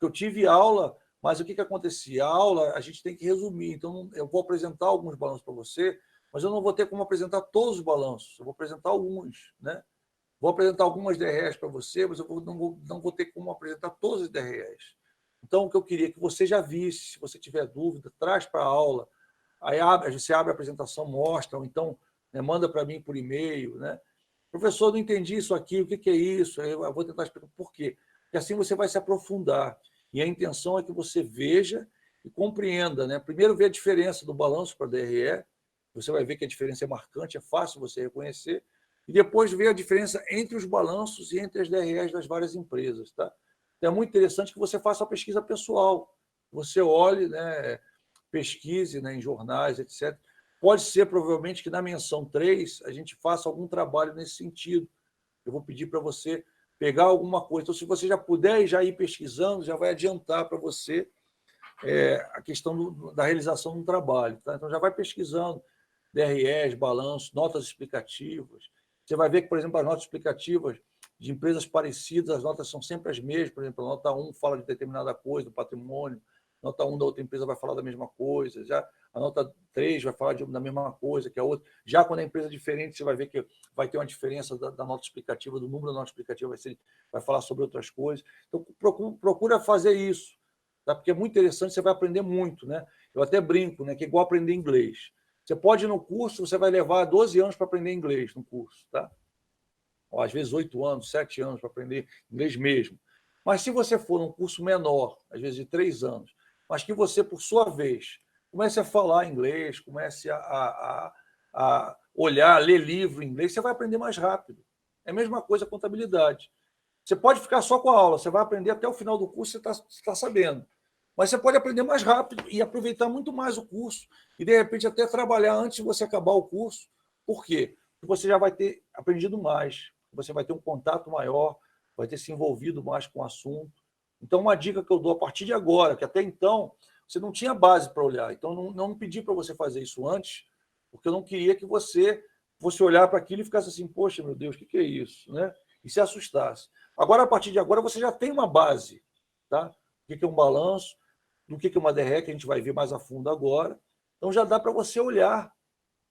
Eu tive aula, mas o que acontecia? A aula a gente tem que resumir. Então, eu vou apresentar alguns balanços para você, mas eu não vou ter como apresentar todos os balanços. Eu vou apresentar alguns. Né? Vou apresentar algumas DREs para você, mas eu não vou ter como apresentar todas as DREs. Então, o que eu queria que você já visse, se você tiver dúvida, traz para a aula. Aí você abre a apresentação, mostra, ou então manda para mim por e-mail. Né? Professor, não entendi isso aqui, o que é isso? Eu vou tentar explicar por quê. Porque assim você vai se aprofundar. E a intenção é que você veja e compreenda. Né? Primeiro, ver a diferença do balanço para a DRE. Você vai ver que a diferença é marcante, é fácil você reconhecer. E depois ver a diferença entre os balanços e entre as DREs das várias empresas. Tá? Então, é muito interessante que você faça a pesquisa pessoal. Você olhe, né, pesquise, né, em jornais, etc. Pode ser, provavelmente, que na menção 3 a gente faça algum trabalho nesse sentido. Eu vou pedir para você pegar alguma coisa. Então, se você já puder já ir pesquisando, já vai adiantar para você a questão da realização do trabalho. Tá? Então, já vai pesquisando DREs, balanços, notas explicativas. Você vai ver que, por exemplo, as notas explicativas de empresas parecidas, as notas são sempre as mesmas. Por exemplo, a nota 1 fala de determinada coisa, do patrimônio, a nota 1 da outra empresa vai falar da mesma coisa, já a nota 3 vai falar da mesma coisa que a outra. Já quando a empresa é diferente, você vai ver que vai ter uma diferença da nota explicativa, do número da nota explicativa, vai falar sobre outras coisas. Então, procura fazer isso, tá? Porque é muito interessante, você vai aprender muito. Né? Eu até brinco, né, que é igual aprender inglês. Você pode ir no curso, você vai levar 12 anos para aprender inglês no curso, tá? Ou, às vezes 8 anos, 7 anos para aprender inglês mesmo. Mas se você for num curso menor, às vezes de 3 anos, mas que você, por sua vez, comece a falar inglês, comece a olhar, a ler livro em inglês, você vai aprender mais rápido. É a mesma coisa a contabilidade. Você pode ficar só com a aula, você vai aprender até o final do curso, você está sabendo. Mas você pode aprender mais rápido e aproveitar muito mais o curso e, de repente, até trabalhar antes de você acabar o curso. Por quê? Porque você já vai ter aprendido mais, você vai ter um contato maior, vai ter se envolvido mais com o assunto. Então, uma dica que eu dou a partir de agora, que até então você não tinha base para olhar, então não pedi para você fazer isso antes, porque eu não queria que você fosse olhar para aquilo e ficasse assim, poxa, meu Deus, o que é isso? Né? E se assustasse. Agora, a partir de agora, você já tem uma base. Tá? O que é um balanço, do que é uma DRE, que a gente vai ver mais a fundo agora. Então, já dá para você olhar,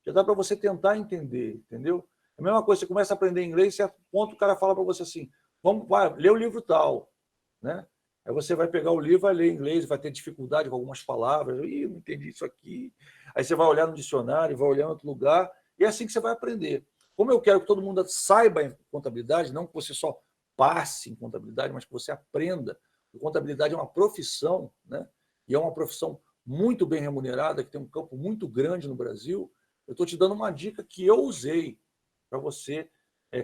já dá para você tentar entender, entendeu? É a mesma coisa, você começa a aprender inglês, certo ponto o cara fala para você assim, vai ler o livro tal, né? Aí você vai pegar o livro, vai ler inglês, vai ter dificuldade com algumas palavras, ih, não entendi isso aqui. Aí você vai olhar no dicionário, vai olhar em outro lugar, e é assim que você vai aprender. Como eu quero que todo mundo saiba em contabilidade, não que você só passe em contabilidade, mas que você aprenda. Contabilidade é uma profissão, né? E é uma profissão muito bem remunerada, que tem um campo muito grande no Brasil. Eu estou te dando uma dica que eu usei para você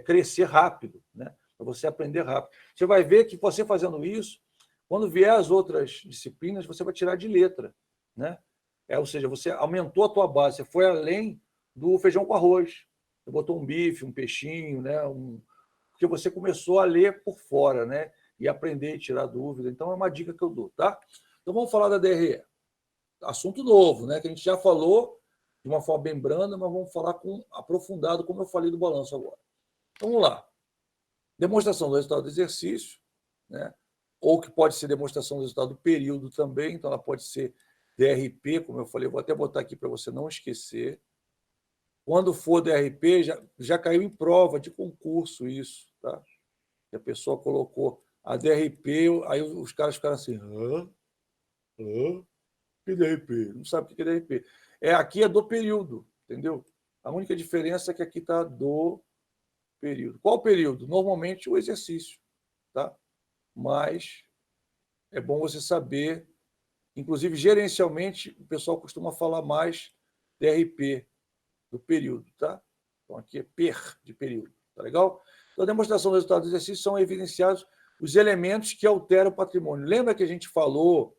crescer rápido, né? Para você aprender rápido. Você vai ver que você fazendo isso, quando vier as outras disciplinas, você vai tirar de letra, né? Ou seja, você aumentou a tua base, você foi além do feijão com arroz. Você botou um bife, um peixinho, né? Porque você começou a ler por fora, né? E aprender e tirar dúvida. Então, é uma dica que eu dou, tá? Então, vamos falar da DRE. Assunto novo, né? Que a gente já falou de uma forma bem branda, mas vamos falar aprofundado, como eu falei do balanço agora. Vamos lá. Demonstração do resultado do exercício, né? Ou que pode ser demonstração do resultado do período também, então ela pode ser DRP, como eu falei, vou até botar aqui para você não esquecer. Quando for DRP, já caiu em prova de concurso isso, tá? E a pessoa colocou a DRP, aí os caras ficaram assim, hã? Hã? Que DRP? Não sabe o que é DRP. Aqui é do período, entendeu? A única diferença é que aqui está do período. Qual período? Normalmente o exercício, tá? Mas é bom você saber, inclusive gerencialmente, o pessoal costuma falar mais DRP do período, tá? Então aqui é PER de período, tá legal? Então, a demonstração do resultado do exercício são evidenciados os elementos que alteram o patrimônio. Lembra que a gente falou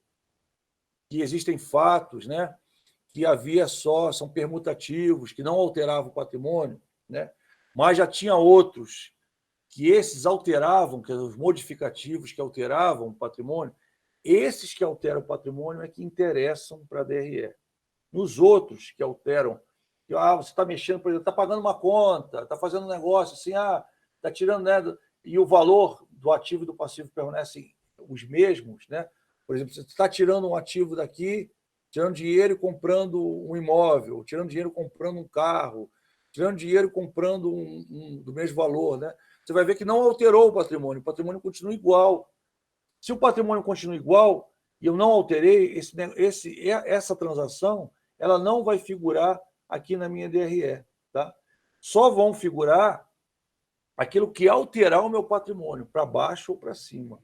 que existem fatos, né, que havia só, são permutativos, que não alteravam o patrimônio, né, mas já tinha outros que esses alteravam, que os modificativos que alteravam o patrimônio, esses que alteram o patrimônio é que interessam para a DRE. Nos outros que alteram, você está mexendo, por exemplo, está pagando uma conta, está fazendo um negócio assim, está tirando, né, e o valor do ativo e do passivo permanecem os mesmos, né? Por exemplo, você está tirando um ativo daqui, tirando dinheiro e comprando um imóvel, tirando dinheiro e comprando um carro, tirando dinheiro e comprando do mesmo valor, né? Você vai ver que não alterou o patrimônio continua igual. Se o patrimônio continua igual e eu não alterei, essa transação ela não vai figurar aqui na minha DRE. Tá? Só vão figurar aquilo que alterar o meu patrimônio, para baixo ou para cima.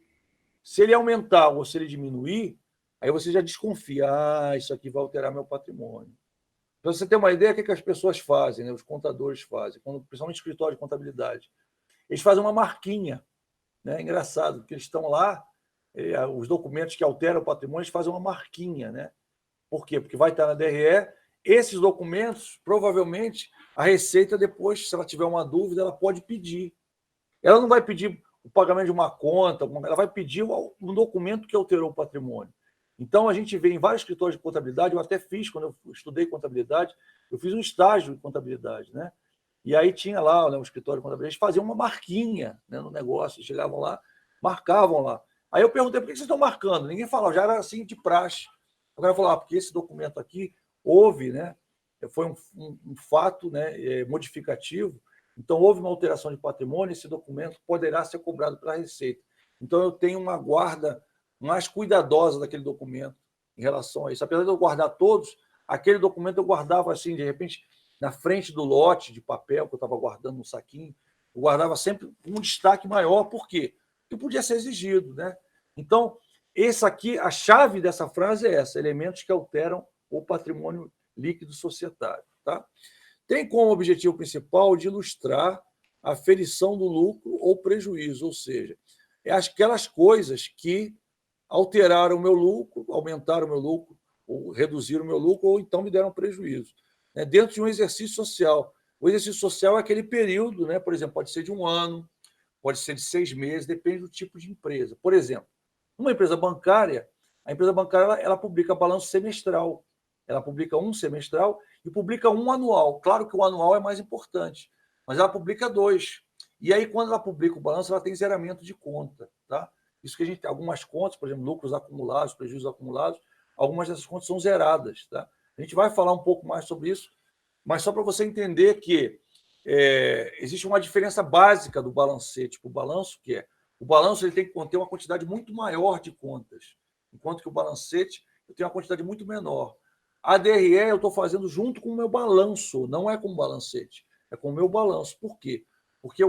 Se ele aumentar ou se ele diminuir, aí você já desconfia, isso aqui vai alterar meu patrimônio. Para você ter uma ideia, o que as pessoas fazem, né? Os contadores fazem, principalmente escritório de contabilidade. Eles fazem uma marquinha. Né? É engraçado, porque eles estão lá, os documentos que alteram o patrimônio, eles fazem uma marquinha. Né? Por quê? Porque vai estar na DRE. Esses documentos, provavelmente, a Receita, depois, se ela tiver uma dúvida, ela pode pedir. Ela não vai pedir o pagamento de uma conta, ela vai pedir um documento que alterou o patrimônio. Então, a gente vê em vários escritórios de contabilidade, eu até fiz, quando eu estudei contabilidade, eu fiz um estágio em contabilidade, né? E aí tinha lá, né, o escritório de contabilidade, eles faziam uma marquinha, né, no negócio, chegavam lá, marcavam lá. Aí eu perguntei, por que vocês estão marcando? Ninguém falava, já era assim de praxe. O cara falou, porque esse documento aqui houve, né, foi um fato, né, modificativo, então houve uma alteração de patrimônio, esse documento poderá ser cobrado pela Receita. Então eu tenho uma guarda mais cuidadosa daquele documento em relação a isso. Apesar de eu guardar todos, aquele documento eu guardava assim, de repente, na frente do lote de papel que eu estava guardando no saquinho, eu guardava sempre um destaque maior. Por quê? Porque podia ser exigido. Né? Então, esse aqui, a chave dessa frase é essa: elementos que alteram o patrimônio líquido societário. Tá? Tem como objetivo principal de ilustrar a aferição do lucro ou prejuízo, ou seja, é aquelas coisas que alteraram o meu lucro, aumentaram o meu lucro, ou reduziram o meu lucro, ou então me deram prejuízo. Né? Dentro de um exercício social. O exercício social é aquele período, né? Por exemplo, pode ser de 1 ano, pode ser de 6 meses, depende do tipo de empresa. Por exemplo, uma empresa bancária, a empresa bancária ela publica balanço semestral. Ela publica um semestral e publica um anual. Claro que o anual é mais importante, mas ela publica 2. E aí, quando ela publica o balanço, ela tem zeramento de conta. Tá? Isso que a gente tem algumas contas, por exemplo, lucros acumulados, prejuízos acumulados, algumas dessas contas são zeradas. Tá? A gente vai falar um pouco mais sobre isso, mas só para você entender que existe uma diferença básica do balancete para o balanço, que é o balanço ele tem que conter uma quantidade muito maior de contas, enquanto que o balancete eu tenho uma quantidade muito menor. A DRE eu estou fazendo junto com o meu balanço, não é com o balancete, é com o meu balanço. Por quê? Porque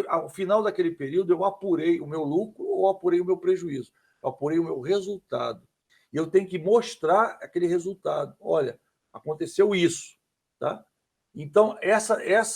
ao final daquele período eu apurei o meu lucro ou apurei o meu prejuízo, eu apurei o meu resultado. E eu tenho que mostrar aquele resultado. Olha, aconteceu isso. Tá? Então, essa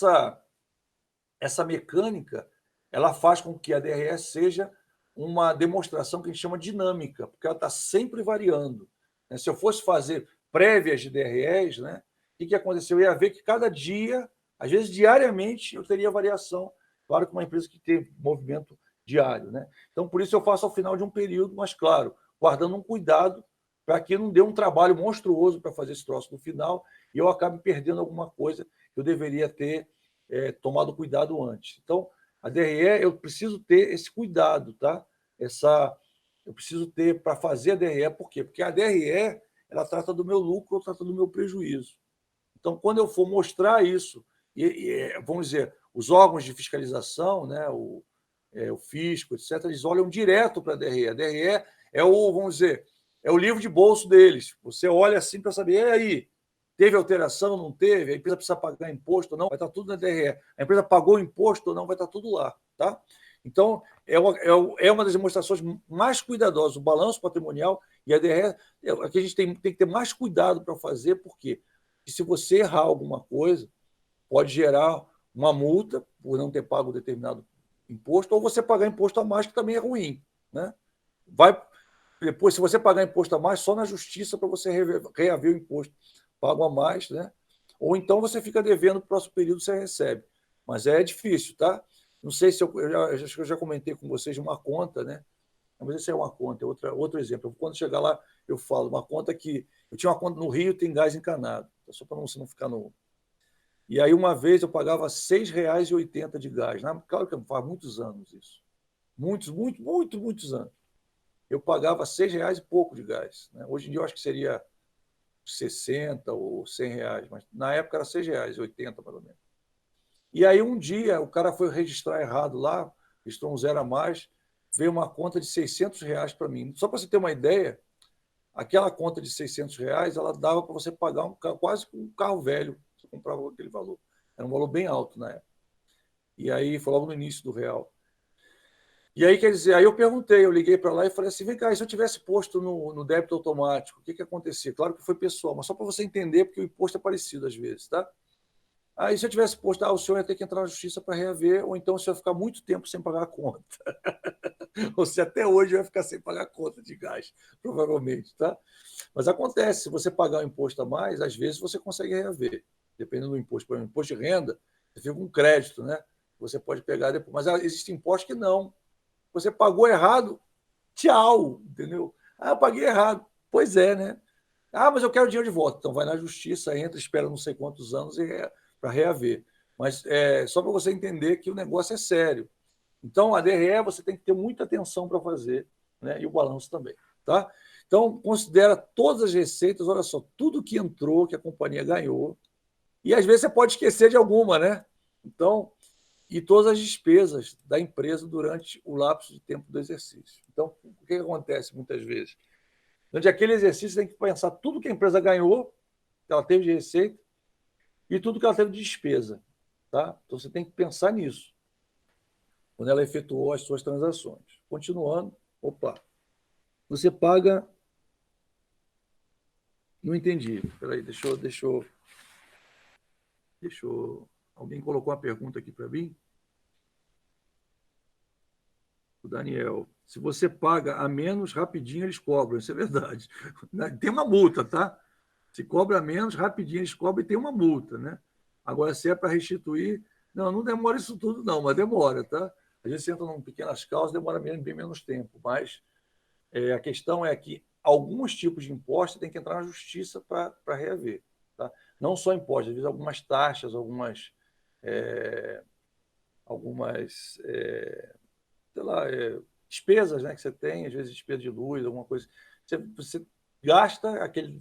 mecânica ela faz com que a DRE seja uma demonstração que a gente chama dinâmica, porque ela está sempre variando. Se eu fosse fazer prévias de DREs, né, o que aconteceu? Eu ia ver que cada dia, às vezes diariamente, eu teria variação. Claro que uma empresa que tem movimento diário. Né? Então, por isso eu faço ao final de um período, mas, claro, guardando um cuidado para que não dê um trabalho monstruoso para fazer esse troço no final e eu acabe perdendo alguma coisa que eu deveria ter tomado cuidado antes. Então, a DRE, eu preciso ter esse cuidado, tá? Eu preciso ter para fazer a DRE, por quê? Porque a DRE ela trata do meu lucro ou trata do meu prejuízo. Então, quando eu for mostrar isso, vamos dizer, os órgãos de fiscalização, né, o fisco, etc., eles olham direto para a DRE. A DRE vamos dizer, é o livro de bolso deles. Você olha assim para saber, e aí, teve alteração, não teve? A empresa precisa pagar imposto ou não? Vai estar tudo na DRE. A empresa pagou imposto ou não? Vai estar tudo lá. Tá? Então, é uma das demonstrações mais cuidadosas, o balanço patrimonial e a DRE, que a gente tem que ter mais cuidado para fazer, por quê? Porque se você errar alguma coisa, pode gerar uma multa por não ter pago determinado imposto, ou você pagar imposto a mais, que também é ruim, né? Vai, depois, se você pagar imposto a mais, só na justiça para você reaver o imposto pago a mais, né? Ou então você fica devendo no próximo período você recebe. Mas é difícil, tá? Não sei se acho que eu já comentei com vocês uma conta, né? Mas essa é uma conta, é outro exemplo. Quando chegar lá, eu falo uma conta que. Eu tinha uma conta no Rio, tem gás encanado, só para você não ficar no. E aí, uma vez, eu pagava R$ 6,80 de gás. Claro que faz muitos anos isso. Muitos anos. Eu pagava R$ 6 e pouco de gás. Né? Hoje em dia, eu acho que seria 60 ou R$ 100, mas na época era R$ 6,80, mais ou menos. E aí, um dia, o cara foi registrar errado lá, registrou um zero a mais, veio uma conta de R$ 600 para mim. Só para você ter uma ideia, aquela conta de R$ 600, ela dava para você pagar quase um carro velho. Você comprava aquele valor. Era um valor bem alto na época. E aí, foi logo no início do real. E aí, quer dizer, aí eu perguntei, eu liguei para lá e falei assim, vem cá, se eu tivesse posto no débito automático, o que acontecia? Claro que foi pessoal, mas só para você entender, porque o imposto é parecido às vezes, tá? Aí, se eu tivesse posto, o senhor ia ter que entrar na justiça para reaver, ou então o senhor ia ficar muito tempo sem pagar a conta. Ou se até hoje vai ficar sem pagar a conta de gás, provavelmente, tá? Mas acontece, se você pagar o imposto a mais, às vezes você consegue reaver, dependendo do imposto. Por exemplo, imposto de renda, você fica com crédito, né? Você pode pegar depois. Mas existem impostos que não. Você pagou errado, tchau, entendeu? Ah, eu paguei errado. Pois é, né? Ah, mas eu quero o dinheiro de volta. Então vai na justiça, entra, espera não sei quantos anos para reaver. Mas só para você entender que o negócio é sério. Então, a DRE você tem que ter muita atenção para fazer, né? E o balanço também. Tá? Então, considera todas as receitas, olha só, tudo que entrou, que a companhia ganhou, e às vezes você pode esquecer de alguma, né? Então, e todas as despesas da empresa durante o lapso de tempo do exercício. Então, o que acontece muitas vezes? Durante aquele exercício, você tem que pensar tudo que a empresa ganhou, que ela teve de receita, e tudo que ela teve de despesa. Tá? Então, você tem que pensar nisso, quando ela efetuou as suas transações. Continuando, opa, você paga. Não entendi. Espera aí, deixa eu. Alguém colocou uma pergunta aqui para mim? O Daniel. Se você paga a menos, rapidinho eles cobram. Isso é verdade. Tem uma multa, tá? Se cobra menos, rapidinho eles cobram e tem uma multa, né? Agora, se é para restituir, não demora isso tudo, não, mas demora, tá? Às vezes você entra em pequenas causas, demora bem menos tempo. Mas a questão é que alguns tipos de impostos tem que entrar na justiça para reaver. Tá? Não só impostos, às vezes algumas taxas, algumas sei lá, despesas, né, que você tem, às vezes despesa de luz, alguma coisa. Você gasta aquele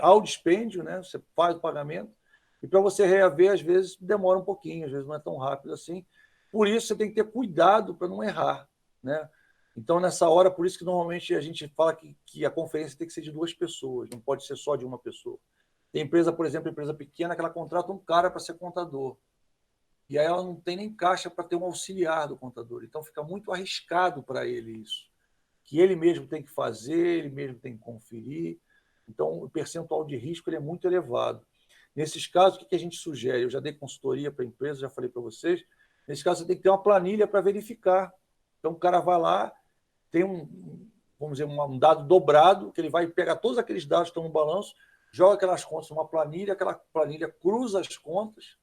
ao dispêndio, né, você faz o pagamento, e para você reaver, às vezes demora um pouquinho, às vezes não é tão rápido assim. Por isso, você tem que ter cuidado para não errar. Né? Então, nessa hora, por isso que normalmente a gente fala que a conferência tem que ser de duas pessoas, não pode ser só de uma pessoa. Tem empresa, por exemplo, empresa pequena, que ela contrata um cara para ser contador. E aí ela não tem nem caixa para ter um auxiliar do contador. Então fica muito arriscado para ele isso. Que ele mesmo tem que fazer, ele mesmo tem que conferir. Então o percentual de risco ele é muito elevado. Nesses casos, o que a gente sugere? Eu já dei consultoria para a empresa, já falei para vocês. Nesse caso, você tem que ter uma planilha para verificar. Então o cara vai lá, tem vamos dizer, um dado dobrado, que ele vai pegar todos aqueles dados que estão no balanço, joga aquelas contas numa planilha, aquela planilha cruza as contas,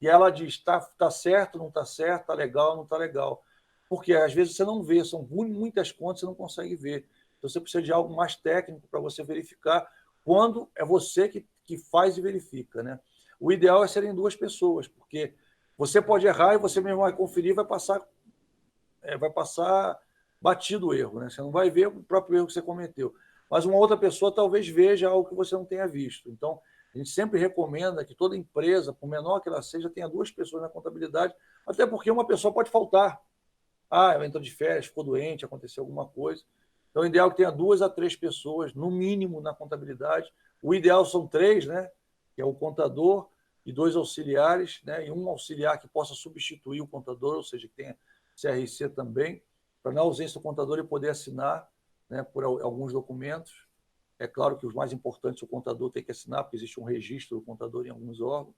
e ela diz, tá certo, não está certo, está legal, não está legal. Porque às vezes você não vê, são muitas contas, você não consegue ver. Então você precisa de algo mais técnico para você verificar quando é você que faz e verifica. Né? O ideal é serem duas pessoas, porque você pode errar e você mesmo vai conferir, vai passar batido o erro. Né? Você não vai ver o próprio erro que você cometeu. Mas uma outra pessoa talvez veja algo que você não tenha visto. Então, a gente sempre recomenda que toda empresa, por menor que ela seja, tenha duas pessoas na contabilidade, até porque uma pessoa pode faltar. Ah, ela entrou de férias, ficou doente, aconteceu alguma coisa. Então, o ideal é que tenha 2 a 3 pessoas, no mínimo, na contabilidade. O ideal são 3, né? Que é o contador e 2 auxiliares, né? E um auxiliar que possa substituir o contador, ou seja, que tenha CRC também, para, na ausência do contador, ele poder assinar, né, por alguns documentos. É claro que os mais importantes o contador tem que assinar, porque existe um registro do contador em alguns órgãos,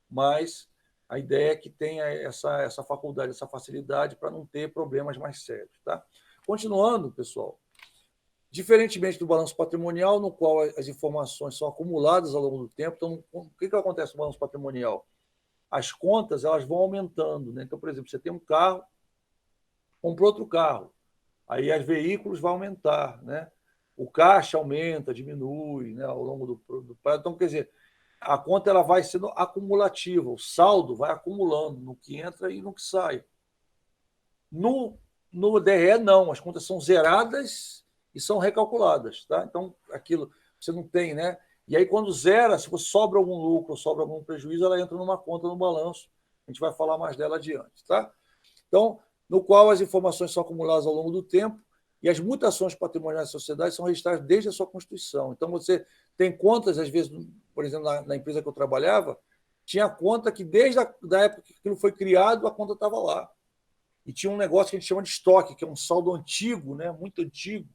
mas A ideia é que tenha essa faculdade, essa facilidade para não ter problemas mais sérios. Tá? Continuando, pessoal, diferentemente do balanço patrimonial, no qual as informações são acumuladas ao longo do tempo, então, o que acontece no balanço patrimonial? As contas elas vão aumentando. Né? Então, por exemplo, você tem um carro, comprou outro carro, aí os veículos vão aumentar, né? O caixa aumenta, diminui, né, ao longo do prazo. Então, quer dizer, a conta ela vai sendo acumulativa, o saldo vai acumulando no que entra e no que sai. No DRE, não, as contas são zeradas e são recalculadas. Tá? Então, aquilo você não tem, né? E aí, quando zera, se sobra algum lucro, sobra algum prejuízo, ela entra numa conta no balanço. A gente vai falar mais dela adiante. Tá? Então, no qual as informações são acumuladas ao longo do tempo e as mutações patrimoniais da sociedade são registradas desde a sua constituição. Então, você tem contas, às vezes, por exemplo, na empresa que eu trabalhava, tinha conta que desde a da época que aquilo foi criado, a conta estava lá. E tinha um negócio que a gente chama de estoque, que é um saldo antigo, né, muito antigo,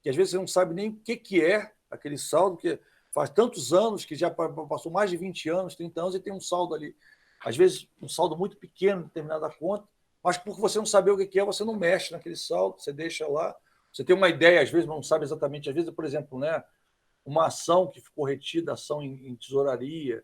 que às vezes você não sabe nem o que é aquele saldo, que faz tantos anos, que já passou mais de 20 anos, 30 anos, e tem um saldo ali. Às vezes, um saldo muito pequeno em determinada conta, mas por você não saber o que é, você não mexe naquele saldo, você deixa lá. Você tem uma ideia, às vezes, mas não sabe exatamente. Às vezes, por exemplo, né, uma ação que ficou retida, ação em tesouraria,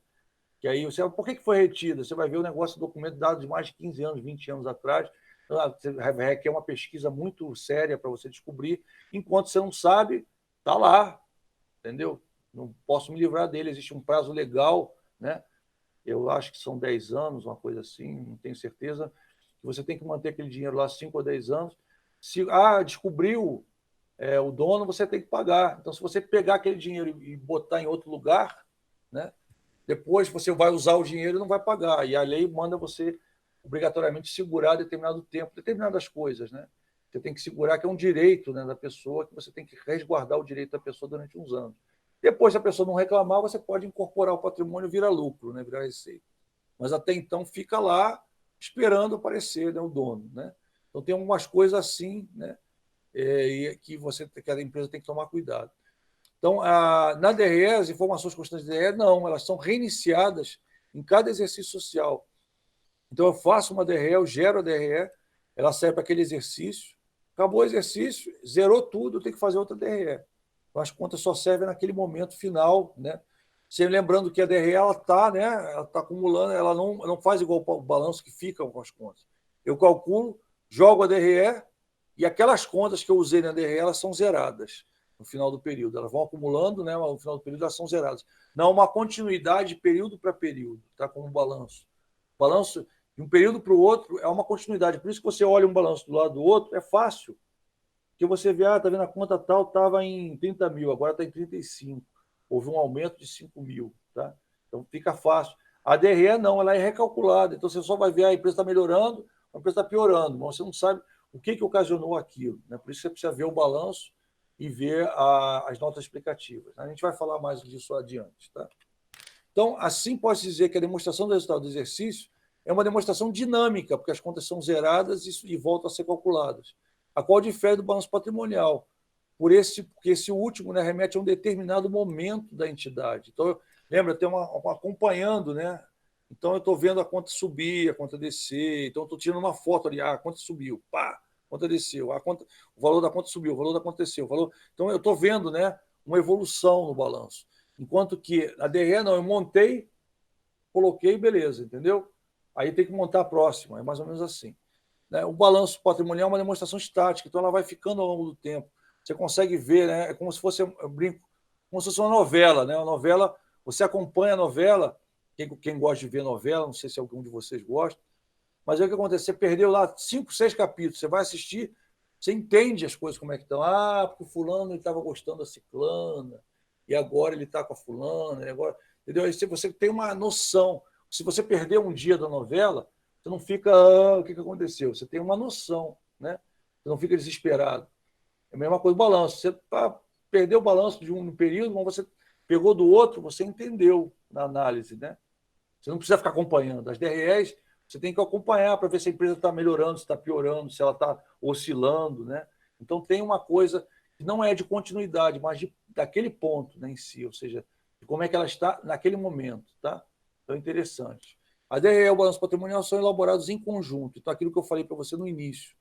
que aí você, por que foi retida? Você vai ver o negócio, documento dado de mais de 15 anos, 20 anos atrás. Você requer uma pesquisa muito séria para você descobrir. Enquanto você não sabe, está lá, entendeu? Não posso me livrar dele. Existe um prazo legal, né? Eu acho que são 10 anos, uma coisa assim, não tenho certeza. Você tem que manter aquele dinheiro lá 5 ou 10 anos. Se descobriu o dono, você tem que pagar. Então, se você pegar aquele dinheiro e botar em outro lugar, né, depois você vai usar o dinheiro e não vai pagar. E a lei manda você obrigatoriamente segurar determinado tempo, determinadas coisas. Né? Você tem que segurar, que é um direito, né, da pessoa, que você tem que resguardar o direito da pessoa durante uns anos. Depois, se a pessoa não reclamar, você pode incorporar o patrimônio e virar lucro, né, virar receita. Mas até então fica lá esperando aparecer, né, o dono. Né? Então tem algumas coisas assim, né, que a empresa tem que tomar cuidado. Então, na DRE, as informações constantes da DRE, não, elas são reiniciadas em cada exercício social. Então, eu faço uma DRE, eu gero a DRE, ela serve para aquele exercício, acabou o exercício, zerou tudo, eu tenho que fazer outra DRE. Então, as contas só servem naquele momento final, né? Sempre lembrando que a DRE ela está, né, ela tá acumulando, ela não faz igual o balanço que fica com as contas. Eu calculo, jogo a DRE e aquelas contas que eu usei na DRE elas são zeradas no final do período. Elas vão acumulando, né, no final do período elas são zeradas. Não uma continuidade período para período, tá? Como o balanço. O balanço de um período para o outro é uma continuidade. Por isso que você olha um balanço do lado do outro, é fácil. Porque você vê, tá vendo, a conta tal estava em 30 mil, agora está em 35. Houve um aumento de 5 mil. Tá? Então fica fácil. A DRE não, ela é recalculada. Então você só vai ver a empresa está melhorando, a empresa está piorando, mas você não sabe o que ocasionou aquilo. Né? Por isso você precisa ver o balanço e ver as notas explicativas. A gente vai falar mais disso adiante. Tá? Então, assim pode-se dizer que a demonstração do resultado do exercício é uma demonstração dinâmica, porque as contas são zeradas e voltam a ser calculadas, a qual difere do balanço patrimonial, porque esse último, né, remete a um determinado momento da entidade. Então, lembra, tem uma acompanhando, né? Então, eu estou vendo a conta subir, a conta descer, então, estou tirando uma foto ali, a conta subiu, pá, a conta desceu, o valor da conta subiu, o valor da conta desceu, o valor... Então, eu estou vendo, né, uma evolução no balanço. Enquanto que a DRE, não, eu montei, coloquei, beleza, entendeu? Aí tem que montar a próxima, é mais ou menos assim. Né? O balanço patrimonial é uma demonstração estática, então ela vai ficando ao longo do tempo. Você consegue ver, né? É como se fosse, eu brinco, como se fosse uma novela, né? Uma novela, você acompanha a novela, quem gosta de ver novela, não sei se algum de vocês gosta, mas é o que acontece, você perdeu lá 5, 6 capítulos, você vai assistir, você entende as coisas como é que estão. Porque o fulano estava gostando da ciclana, e agora ele está com a fulana, e agora... Entendeu? Aí você tem uma noção. Se você perder um dia da novela, você não fica, o que aconteceu? Você tem uma noção, né? Você não fica desesperado. É a mesma coisa do balanço. Você perdeu o balanço de um período, mas você pegou do outro, você entendeu na análise, né? Você não precisa ficar acompanhando. As DREs, você tem que acompanhar para ver se a empresa está melhorando, se está piorando, se ela está oscilando, né? Então, tem uma coisa que não é de continuidade, mas daquele ponto, né, em si, ou seja, de como é que ela está naquele momento, tá? Então, é interessante. A DRE e o balanço patrimonial são elaborados em conjunto. Então, aquilo que eu falei para você no início.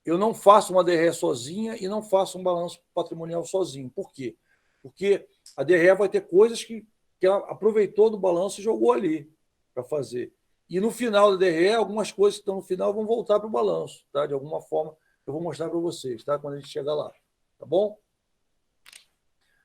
Eu não faço uma DRE sozinha e não faço um balanço patrimonial sozinho. Por quê? Porque a DRE vai ter coisas que ela aproveitou do balanço e jogou ali para fazer. E no final da DRE, algumas coisas que estão no final vão voltar para o balanço, tá? De alguma forma, eu vou mostrar para vocês, tá? Quando a gente chegar lá. Tá bom?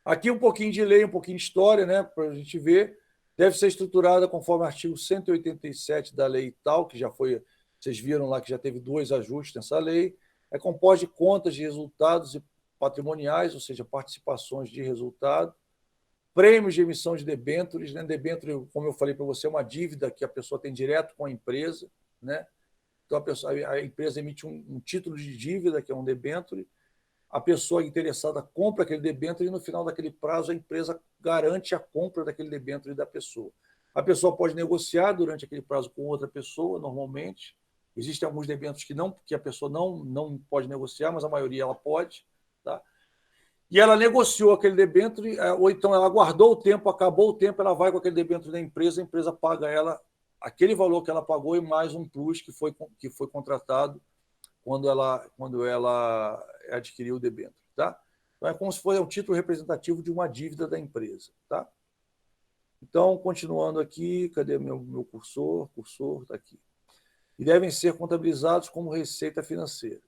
Aqui um pouquinho de lei, um pouquinho de história, né? Para a gente ver. Deve ser estruturada conforme o artigo 187 da lei tal, que já foi, vocês viram lá que já teve 2 ajustes nessa lei. É composta de contas de resultados e patrimoniais, ou seja, participações de resultado, prêmios de emissão de debêntures, né? Debênture, como eu falei para você, é uma dívida que a pessoa tem direto com a empresa, né? Então a empresa emite um título de dívida, que é um debênture, a pessoa interessada compra aquele debênture e no final daquele prazo a empresa garante a compra daquele debênture da pessoa. A pessoa pode negociar durante aquele prazo com outra pessoa, normalmente. Existem alguns debêntures que a pessoa não pode negociar, mas a maioria ela pode. Tá? E ela negociou aquele debênture, ou então ela guardou o tempo, acabou o tempo, ela vai com aquele debênture da empresa, a empresa paga ela aquele valor que ela pagou e mais um plus que foi contratado quando ela adquiriu o debênture. Tá? Então, é como se fosse um título representativo de uma dívida da empresa. Tá? Então, continuando aqui, cadê meu cursor? Cursor está aqui. E devem ser contabilizados como receita financeira.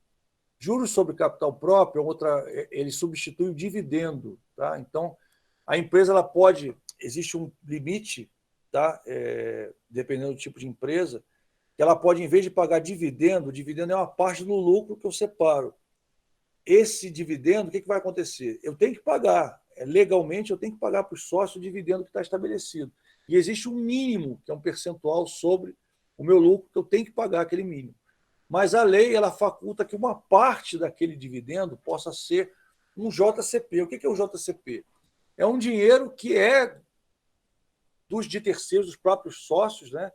Juros sobre capital próprio, ele substitui o dividendo. Tá? Então, a empresa ela pode, existe um limite, tá? Dependendo do tipo de empresa, que ela pode, em vez de pagar dividendo, o dividendo é uma parte do lucro que eu separo. Esse dividendo, o que vai acontecer? Eu tenho que pagar, legalmente, eu tenho que pagar para os sócios o dividendo que está estabelecido. E existe um mínimo, que é um percentual sobre o meu lucro, que eu tenho que pagar aquele mínimo. Mas a lei ela faculta que uma parte daquele dividendo possa ser um JCP. O que é o JCP? É um dinheiro que é de terceiros, dos próprios sócios, né?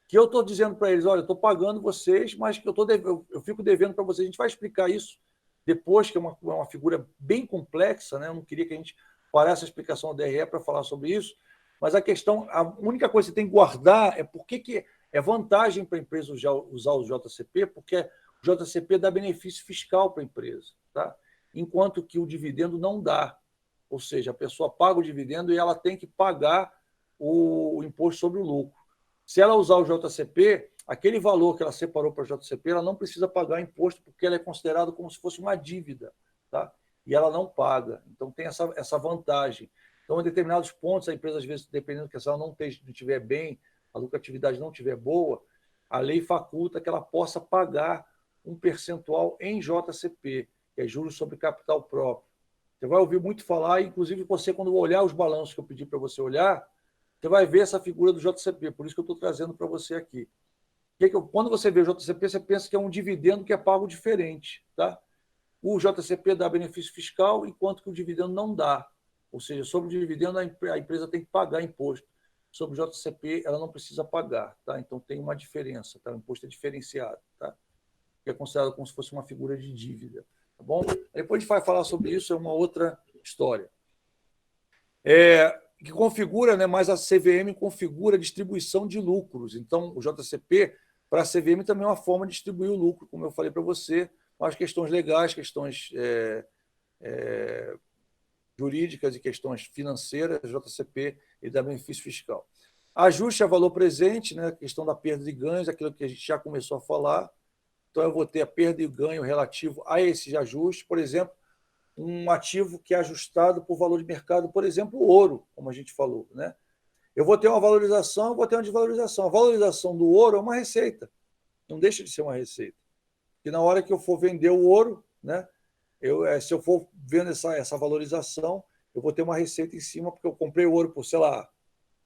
Que eu estou dizendo para eles, olha, eu estou pagando vocês, mas que eu fico devendo para vocês. A gente vai explicar isso depois, que é uma figura bem complexa, né? Eu não queria que a gente parasse a explicação da DRE para falar sobre isso, mas a única coisa que você tem que guardar é por que é vantagem para a empresa usar o JCP, porque o JCP dá benefício fiscal para a empresa, tá? Enquanto que o dividendo não dá. Ou seja, a pessoa paga o dividendo e ela tem que pagar o imposto sobre o lucro. Se ela usar o JCP, aquele valor que ela separou para o JCP, ela não precisa pagar imposto, porque ela é considerada como se fosse uma dívida, tá? E ela não paga. Então, tem essa vantagem. Então, em determinados pontos, a empresa, às vezes, dependendo que se ela não estiver bem, a lucratividade não estiver boa, a lei faculta que ela possa pagar um percentual em JCP, que é juros sobre capital próprio. Você vai ouvir muito falar, inclusive você, quando olhar os balanços que eu pedi para você olhar, você vai ver essa figura do JCP, por isso que eu estou trazendo para você aqui. Quando você vê o JCP, você pensa que é um dividendo que é pago diferente. Tá? O JCP dá benefício fiscal, enquanto que o dividendo não dá. Ou seja, sobre o dividendo, a empresa tem que pagar imposto. Sobre o JCP, ela não precisa pagar. Tá? Então, tem uma diferença. Tá? O imposto é diferenciado. Tá? Que é considerado como se fosse uma figura de dívida. Tá bom? Depois a gente vai falar sobre isso, é uma outra história. Que configura, né, mas a CVM configura a distribuição de lucros. Então, o JCP, para a CVM, também é uma forma de distribuir o lucro, como eu falei para você, as questões legais, questões jurídicas e questões financeiras, JCP e dá benefício fiscal. Ajuste a valor presente, né, a questão da perda de ganhos, aquilo que a gente já começou a falar. Então, eu vou ter a perda e ganho relativo a esses ajustes. Por exemplo, um ativo que é ajustado por valor de mercado, por exemplo, o ouro, como a gente falou. Né? Eu vou ter uma valorização, eu vou ter uma desvalorização. A valorização do ouro é uma receita, não deixa de ser uma receita. Porque na hora que eu for vender o ouro, né, se eu for vendo essa valorização, eu vou ter uma receita em cima, porque eu comprei o ouro por, sei lá, R$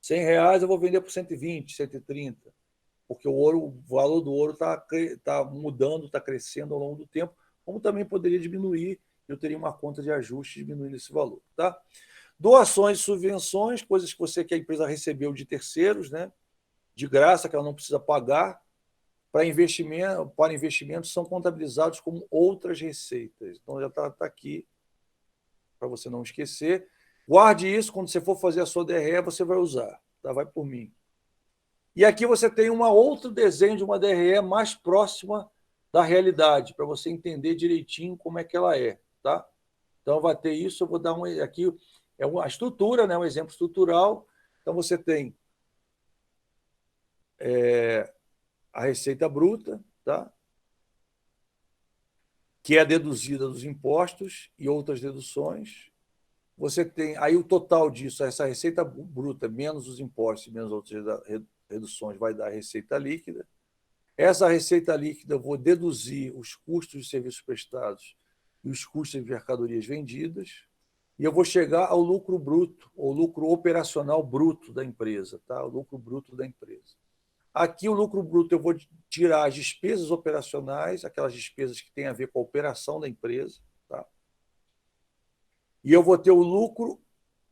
100, eu vou vender por 120, 130. Porque o valor do ouro está mudando, está crescendo ao longo do tempo, como também poderia diminuir, eu teria uma conta de ajuste diminuindo esse valor. Tá? Doações e subvenções, coisas que a empresa recebeu de terceiros, né? De graça, que ela não precisa pagar, para investimentos são contabilizados como outras receitas. Então, já está aqui, para você não esquecer. Guarde isso, quando você for fazer a sua DRE, você vai usar. Tá? Vai por mim. E aqui você tem um outro desenho de uma DRE mais próxima da realidade, para você entender direitinho como é que ela é. Tá? Então, vai ter isso, eu vou dar aqui, é uma estrutura, né, um exemplo estrutural. Então, você tem a receita bruta, tá? Que é deduzida dos impostos e outras deduções. Você tem aí o total disso, essa receita bruta, menos os impostos, menos outras reduções, vai dar a receita líquida. Essa receita líquida eu vou deduzir os custos de serviços prestados e os custos de mercadorias vendidas, e eu vou chegar ao lucro bruto, ou lucro operacional bruto da empresa, tá? O lucro bruto da empresa. Aqui, o lucro bruto, eu vou tirar as despesas operacionais, aquelas despesas que têm a ver com a operação da empresa, tá? E eu vou ter o lucro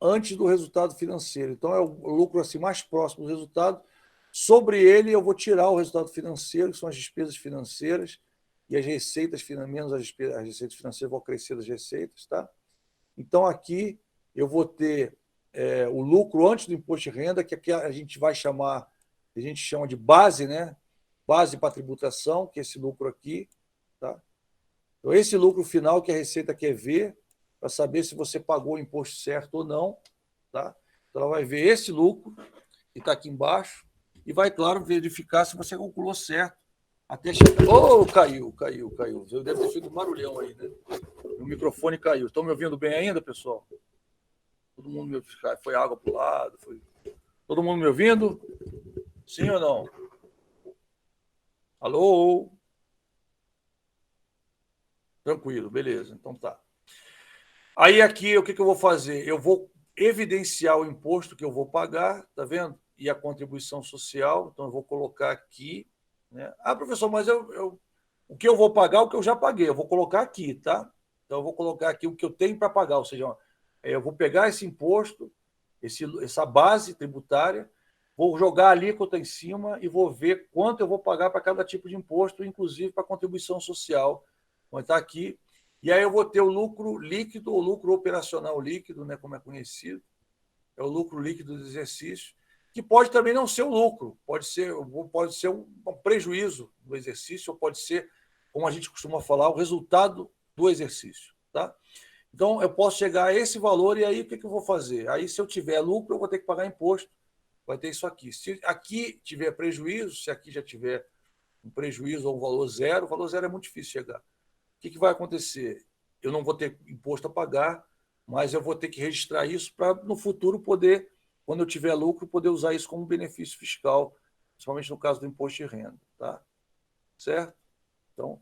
antes do resultado financeiro. Então, é o lucro assim, mais próximo do resultado. Sobre ele, eu vou tirar o resultado financeiro, que são as despesas financeiras, e as receitas, menos as receitas financeiras, vão crescer das receitas. Tá? Então, aqui eu vou ter o lucro antes do imposto de renda, que aqui a gente vai chamar, a gente chama de base, né? Base para tributação, que é esse lucro aqui. Tá? Então, esse lucro final que a Receita quer ver, para saber se você pagou o imposto certo ou não. Tá? Então, ela vai ver esse lucro, que está aqui embaixo, e vai, claro, verificar se você calculou certo. Até chegar. Oh, caiu. Eu deve ter feito um barulhão aí, né? O microfone caiu. Estão me ouvindo bem ainda, pessoal? Todo mundo me ouvindo? Foi água para o lado? Foi... Todo mundo me ouvindo? Sim ou não? Alô? Tranquilo, beleza. Então tá. Aí aqui, o que eu vou fazer? Eu vou evidenciar o imposto que eu vou pagar, tá vendo? E a contribuição social. Então, eu vou colocar aqui. Né? Ah, professor, mas o que eu vou pagar, o que eu já paguei, eu vou colocar aqui, tá? Então, eu vou colocar aqui o que eu tenho para pagar, ou seja, eu vou pegar esse imposto, essa base tributária, vou jogar a alíquota em cima e vou ver quanto eu vou pagar para cada tipo de imposto, inclusive para a contribuição social. Vai estar aqui. E aí eu vou ter o lucro líquido, ou lucro operacional líquido, né, como é conhecido, é o lucro líquido do exercício, que pode também não ser o lucro, pode ser um prejuízo do exercício, ou pode ser, como a gente costuma falar, o resultado do exercício. Tá? Então, eu posso chegar a esse valor, e aí o que eu vou fazer? Aí, se eu tiver lucro, eu vou ter que pagar imposto, vai ter isso aqui. Se aqui tiver prejuízo, se aqui já tiver um prejuízo ou um valor zero, o valor zero é muito difícil chegar. O que vai acontecer? Eu não vou ter imposto a pagar, mas eu vou ter que registrar isso para, no futuro, poder, quando eu tiver lucro, poder usar isso como benefício fiscal, principalmente no caso do imposto de renda. Tá? Certo? Então,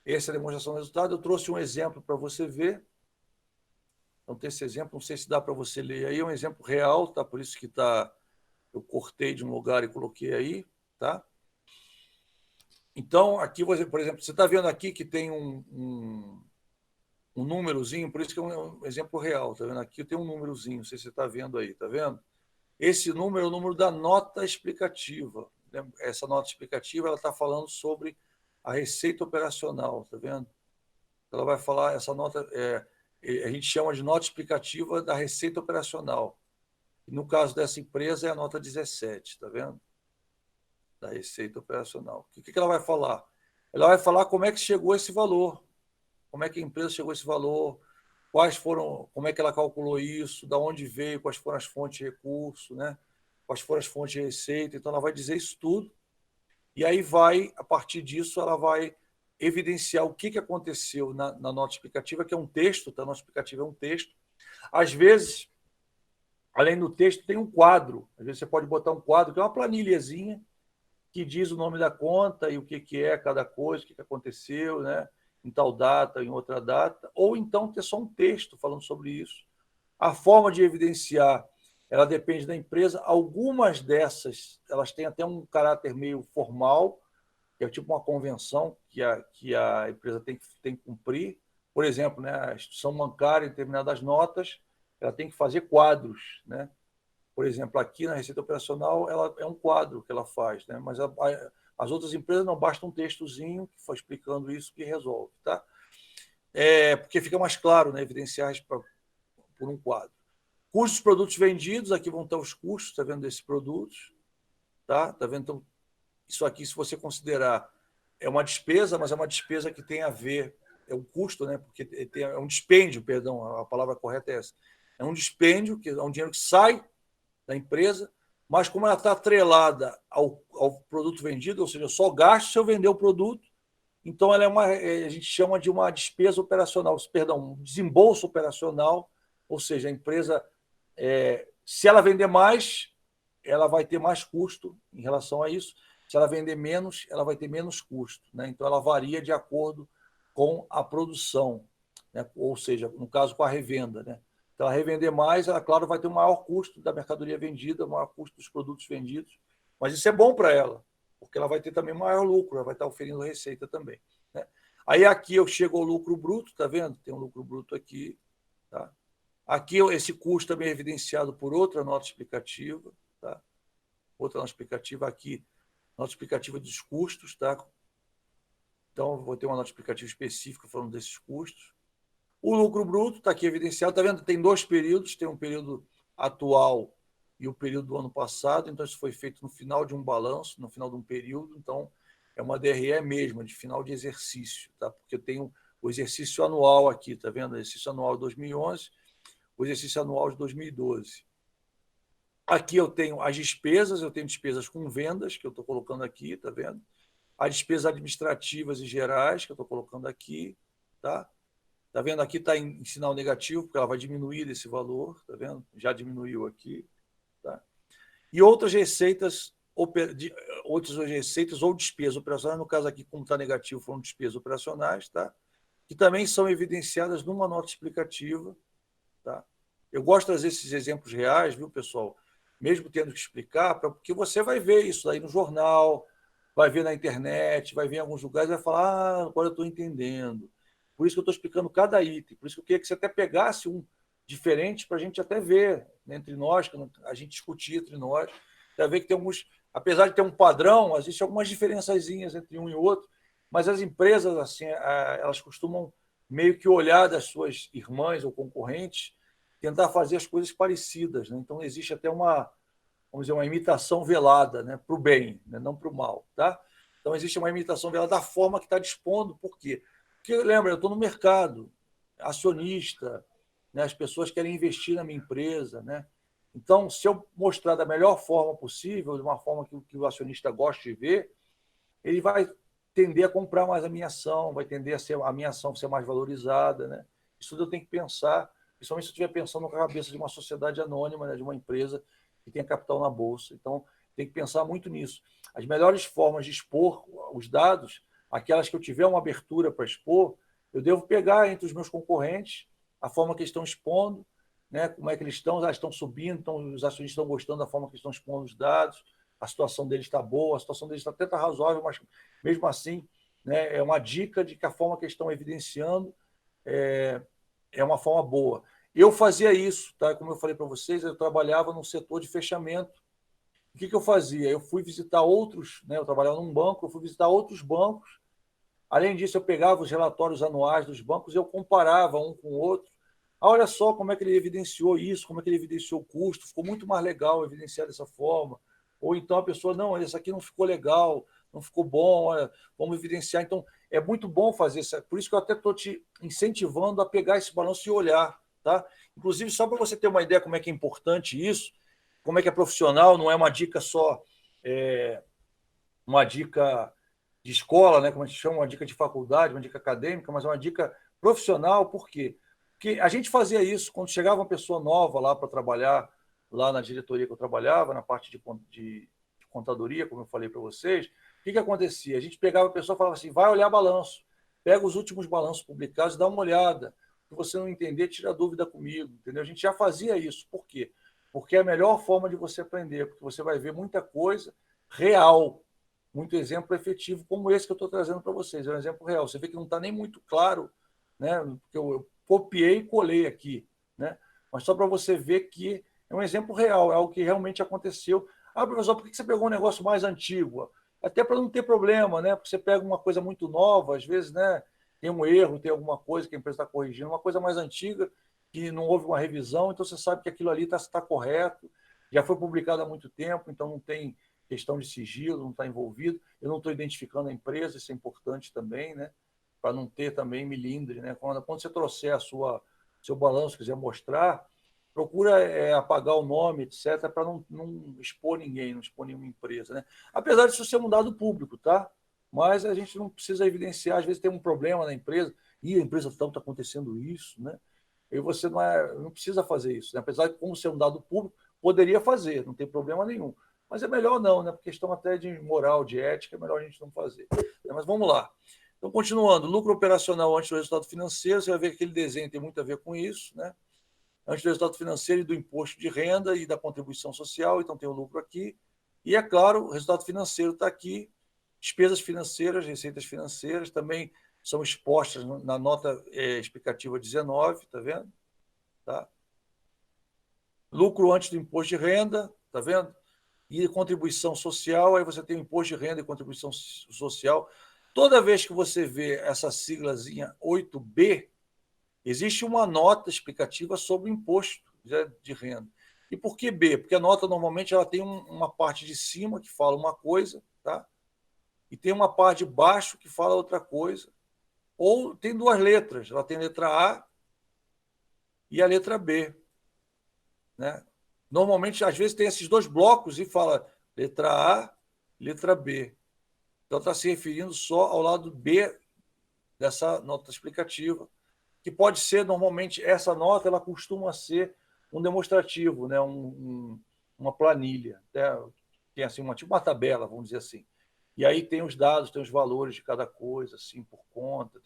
essa é a demonstração do resultado. Eu trouxe um exemplo para você ver. Então, tem esse exemplo, não sei se dá para você ler aí, é um exemplo real, tá? Por isso que tá, eu cortei de um lugar e coloquei aí. Tá? Então, aqui, por exemplo, você está vendo aqui que tem um númerozinho, por isso que é um exemplo real, tá vendo? Aqui tem um númerozinho, não sei se você está vendo aí, tá vendo? Esse número é o número da nota explicativa. Essa nota explicativa, ela está falando sobre a receita operacional, tá vendo? Ela vai falar, essa nota, a gente chama de nota explicativa da receita operacional. E no caso dessa empresa é a nota 17, tá vendo? Da receita operacional. O que ela vai falar? Ela vai falar como é que chegou esse valor, como é que a empresa chegou a esse valor, quais foram, como é que ela calculou isso, da onde veio, quais foram as fontes de recurso, né? Quais foram as fontes de receita. Então, ela vai dizer isso tudo. E aí vai, a partir disso, ela vai evidenciar o que aconteceu na nota explicativa, que é um texto, tá? A nota explicativa é um texto. Às vezes, além do texto, tem um quadro. Às vezes você pode botar um quadro, que é uma planilhazinha, que diz o nome da conta e o que é cada coisa, o que aconteceu, né? Em tal data, em outra data, ou então ter só um texto falando sobre isso. A forma de evidenciar, ela depende da empresa. Algumas dessas, elas têm até um caráter meio formal, que é tipo uma convenção que a empresa tem que cumprir. Por exemplo, né, a instituição bancária, em determinadas notas, ela tem que fazer quadros, né? Por exemplo, aqui na Receita Operacional, ela é um quadro que ela faz, né? Mas as outras empresas não basta um textozinho que foi explicando isso que resolve, tá? Porque fica mais claro, né? Evidenciar por um quadro. Custos dos produtos vendidos, aqui vão estar os custos, está vendo, desses produtos, tá? Tá vendo? Então, isso aqui, se você considerar, é uma despesa, mas é uma despesa que tem a ver, é um custo, né? Porque é um dispêndio, perdão, a palavra correta é essa. É um dispêndio, que é um dinheiro que sai da empresa, mas como ela está atrelada ao produto vendido, ou seja, eu só gasto se eu vender o produto, então ela a gente chama de uma despesa operacional, perdão, um desembolso operacional, ou seja, a empresa, se ela vender mais, ela vai ter mais custo em relação a isso. Se ela vender menos, ela vai ter menos custo, né? Então ela varia de acordo com a produção, né? Ou seja, no caso com a revenda, né? Então, ela revender mais, ela, claro, vai ter um maior custo da mercadoria vendida, um maior custo dos produtos vendidos, mas isso é bom para ela, porque ela vai ter também maior lucro, ela vai estar oferindo receita também, né? Aí aqui eu chego ao lucro bruto, tá vendo? Tem um lucro bruto aqui, tá? Aqui esse custo também é evidenciado por outra nota explicativa, tá? Outra nota explicativa aqui, nota explicativa dos custos, tá? Então, vou ter uma nota explicativa específica falando desses custos. O lucro bruto está aqui evidenciado, está vendo? Tem dois períodos, tem um período atual e o período do ano passado, então isso foi feito no final de um balanço, no final de um período, então é uma DRE mesmo, de final de exercício, tá? Porque eu tenho o exercício anual aqui, tá vendo? O exercício anual de 2011, o exercício anual de 2012. Aqui eu tenho as despesas, eu tenho despesas com vendas, que eu estou colocando aqui, tá vendo? As despesas administrativas e gerais, que eu estou colocando aqui, tá? Tá vendo? Aqui está em sinal negativo, porque ela vai diminuir desse valor, tá vendo? Já diminuiu aqui, tá? E outras receitas ou despesas operacionais, no caso aqui, como está negativo, foram despesas operacionais, tá? Que também são evidenciadas numa nota explicativa, tá? Eu gosto de trazer esses exemplos reais, viu, pessoal? Mesmo tendo que explicar, porque você vai ver isso aí no jornal, vai ver na internet, vai ver em alguns lugares e vai falar, agora eu estou entendendo. Por isso que eu estou explicando cada item. Por isso que eu queria que você até pegasse um diferente para a gente até ver, né, entre nós, a gente discutir entre nós, para ver que tem alguns, apesar de ter um padrão, existem algumas diferençazinhas entre um e outro, mas as empresas, assim, elas costumam meio que olhar das suas irmãs ou concorrentes, tentar fazer as coisas parecidas, né? Então existe até vamos dizer, uma imitação velada, né, para o bem, né, não para o mal, tá? Então existe uma imitação velada da forma que está dispondo. Por quê? Porque lembra, eu estou no mercado, acionista, né, as pessoas querem investir na minha empresa, né? Então, se eu mostrar da melhor forma possível, de uma forma que o acionista goste de ver, ele vai tender a comprar mais a minha ação, vai tender a minha ação ser mais valorizada, né? Isso tudo eu tenho que pensar, principalmente se eu estiver pensando na cabeça de uma sociedade anônima, né, de uma empresa que tenha capital na bolsa. Então, tem que pensar muito nisso. As melhores formas de expor os dados, aquelas que eu tiver uma abertura para expor, eu devo pegar entre os meus concorrentes a forma que eles estão expondo, né, como é que eles estão, estão subindo, então os acionistas estão gostando da forma que eles estão expondo os dados, a situação deles está boa, a situação deles está até razoável, mas mesmo assim, né, é uma dica de que a forma que eles estão evidenciando é uma forma boa. Eu fazia isso, tá? Como eu falei para vocês, eu trabalhava no setor de fechamento. O que eu fazia? Eu fui visitar outros, né? Eu trabalhava num banco, eu fui visitar outros bancos. Além disso, eu pegava os relatórios anuais dos bancos e eu comparava um com o outro. Olha só como é que ele evidenciou isso, como é que ele evidenciou o custo, ficou muito mais legal evidenciar dessa forma. Ou então a pessoa, não, isso aqui não ficou legal, não ficou bom, olha, vamos evidenciar. Então, é muito bom fazer isso. Por isso que eu até estou te incentivando a pegar esse balanço e olhar. Tá? Inclusive, só para você ter uma ideia como é que é importante isso, como é que é profissional, não é uma dica só, uma dica de escola, né, como a gente chama, uma dica de faculdade, uma dica acadêmica, mas é uma dica profissional. Por quê? Porque a gente fazia isso quando chegava uma pessoa nova lá para trabalhar, lá na diretoria que eu trabalhava, na parte de contadoria, como eu falei para vocês. O que acontecia? A gente pegava a pessoa e falava assim, vai olhar balanço, pega os últimos balanços publicados e dá uma olhada. Se você não entender, tira dúvida comigo, entendeu? A gente já fazia isso. Por quê? Porque é a melhor forma de você aprender, porque você vai ver muita coisa real, muito exemplo efetivo, como esse que eu estou trazendo para vocês. É um exemplo real. Você vê que não está nem muito claro, né? Porque eu copiei e colei aqui, né? Mas só para você ver que é um exemplo real, é algo que realmente aconteceu. Ah, professor, por que você pegou um negócio mais antigo? Até para não ter problema, né? Porque você pega uma coisa muito nova, às vezes, né? Tem um erro, tem alguma coisa que a empresa está corrigindo, uma coisa mais antiga, que não houve uma revisão, então você sabe que aquilo ali está correto, já foi publicado há muito tempo, então não tem questão de sigilo, não está envolvido. Eu não estou identificando a empresa, isso é importante também, né? Para não ter também milindre, né? Quando você trouxer seu balanço, quiser mostrar, procura apagar o nome, etc., para não expor ninguém, não expor nenhuma empresa, né? Apesar disso ser um dado público, tá? Mas a gente não precisa evidenciar, às vezes tem um problema na empresa, e a empresa tal está acontecendo isso, né? E você não precisa fazer isso, né? Apesar de, como ser um dado público, poderia fazer, não tem problema nenhum. Mas é melhor não, né? Por questão até de moral, de ética, é melhor a gente não fazer. Mas vamos lá. Então, continuando, lucro operacional antes do resultado financeiro, você vai ver que aquele desenho tem muito a ver com isso, né? Antes do resultado financeiro e do imposto de renda e da contribuição social, então tem o lucro aqui. E, é claro, o resultado financeiro está aqui, despesas financeiras, receitas financeiras, também são expostas na nota explicativa 19, tá vendo? Tá? Lucro antes do imposto de renda, tá vendo? E contribuição social, aí você tem o imposto de renda e contribuição social. Toda vez que você vê essa siglazinha 8B, existe uma nota explicativa sobre o imposto de renda. E por que B? Porque a nota normalmente ela tem uma parte de cima que fala uma coisa, tá? E tem uma parte de baixo que fala outra coisa. Ou tem duas letras, ela tem a letra A e a letra B, né? Normalmente, às vezes, tem esses dois blocos e fala letra A, letra B. Então, está se referindo só ao lado B dessa nota explicativa, que pode ser, normalmente, essa nota ela costuma ser um demonstrativo, né? Uma planilha, né? Tem assim, tipo uma tabela, vamos dizer assim. E aí tem os dados, tem os valores de cada coisa, assim, por conta,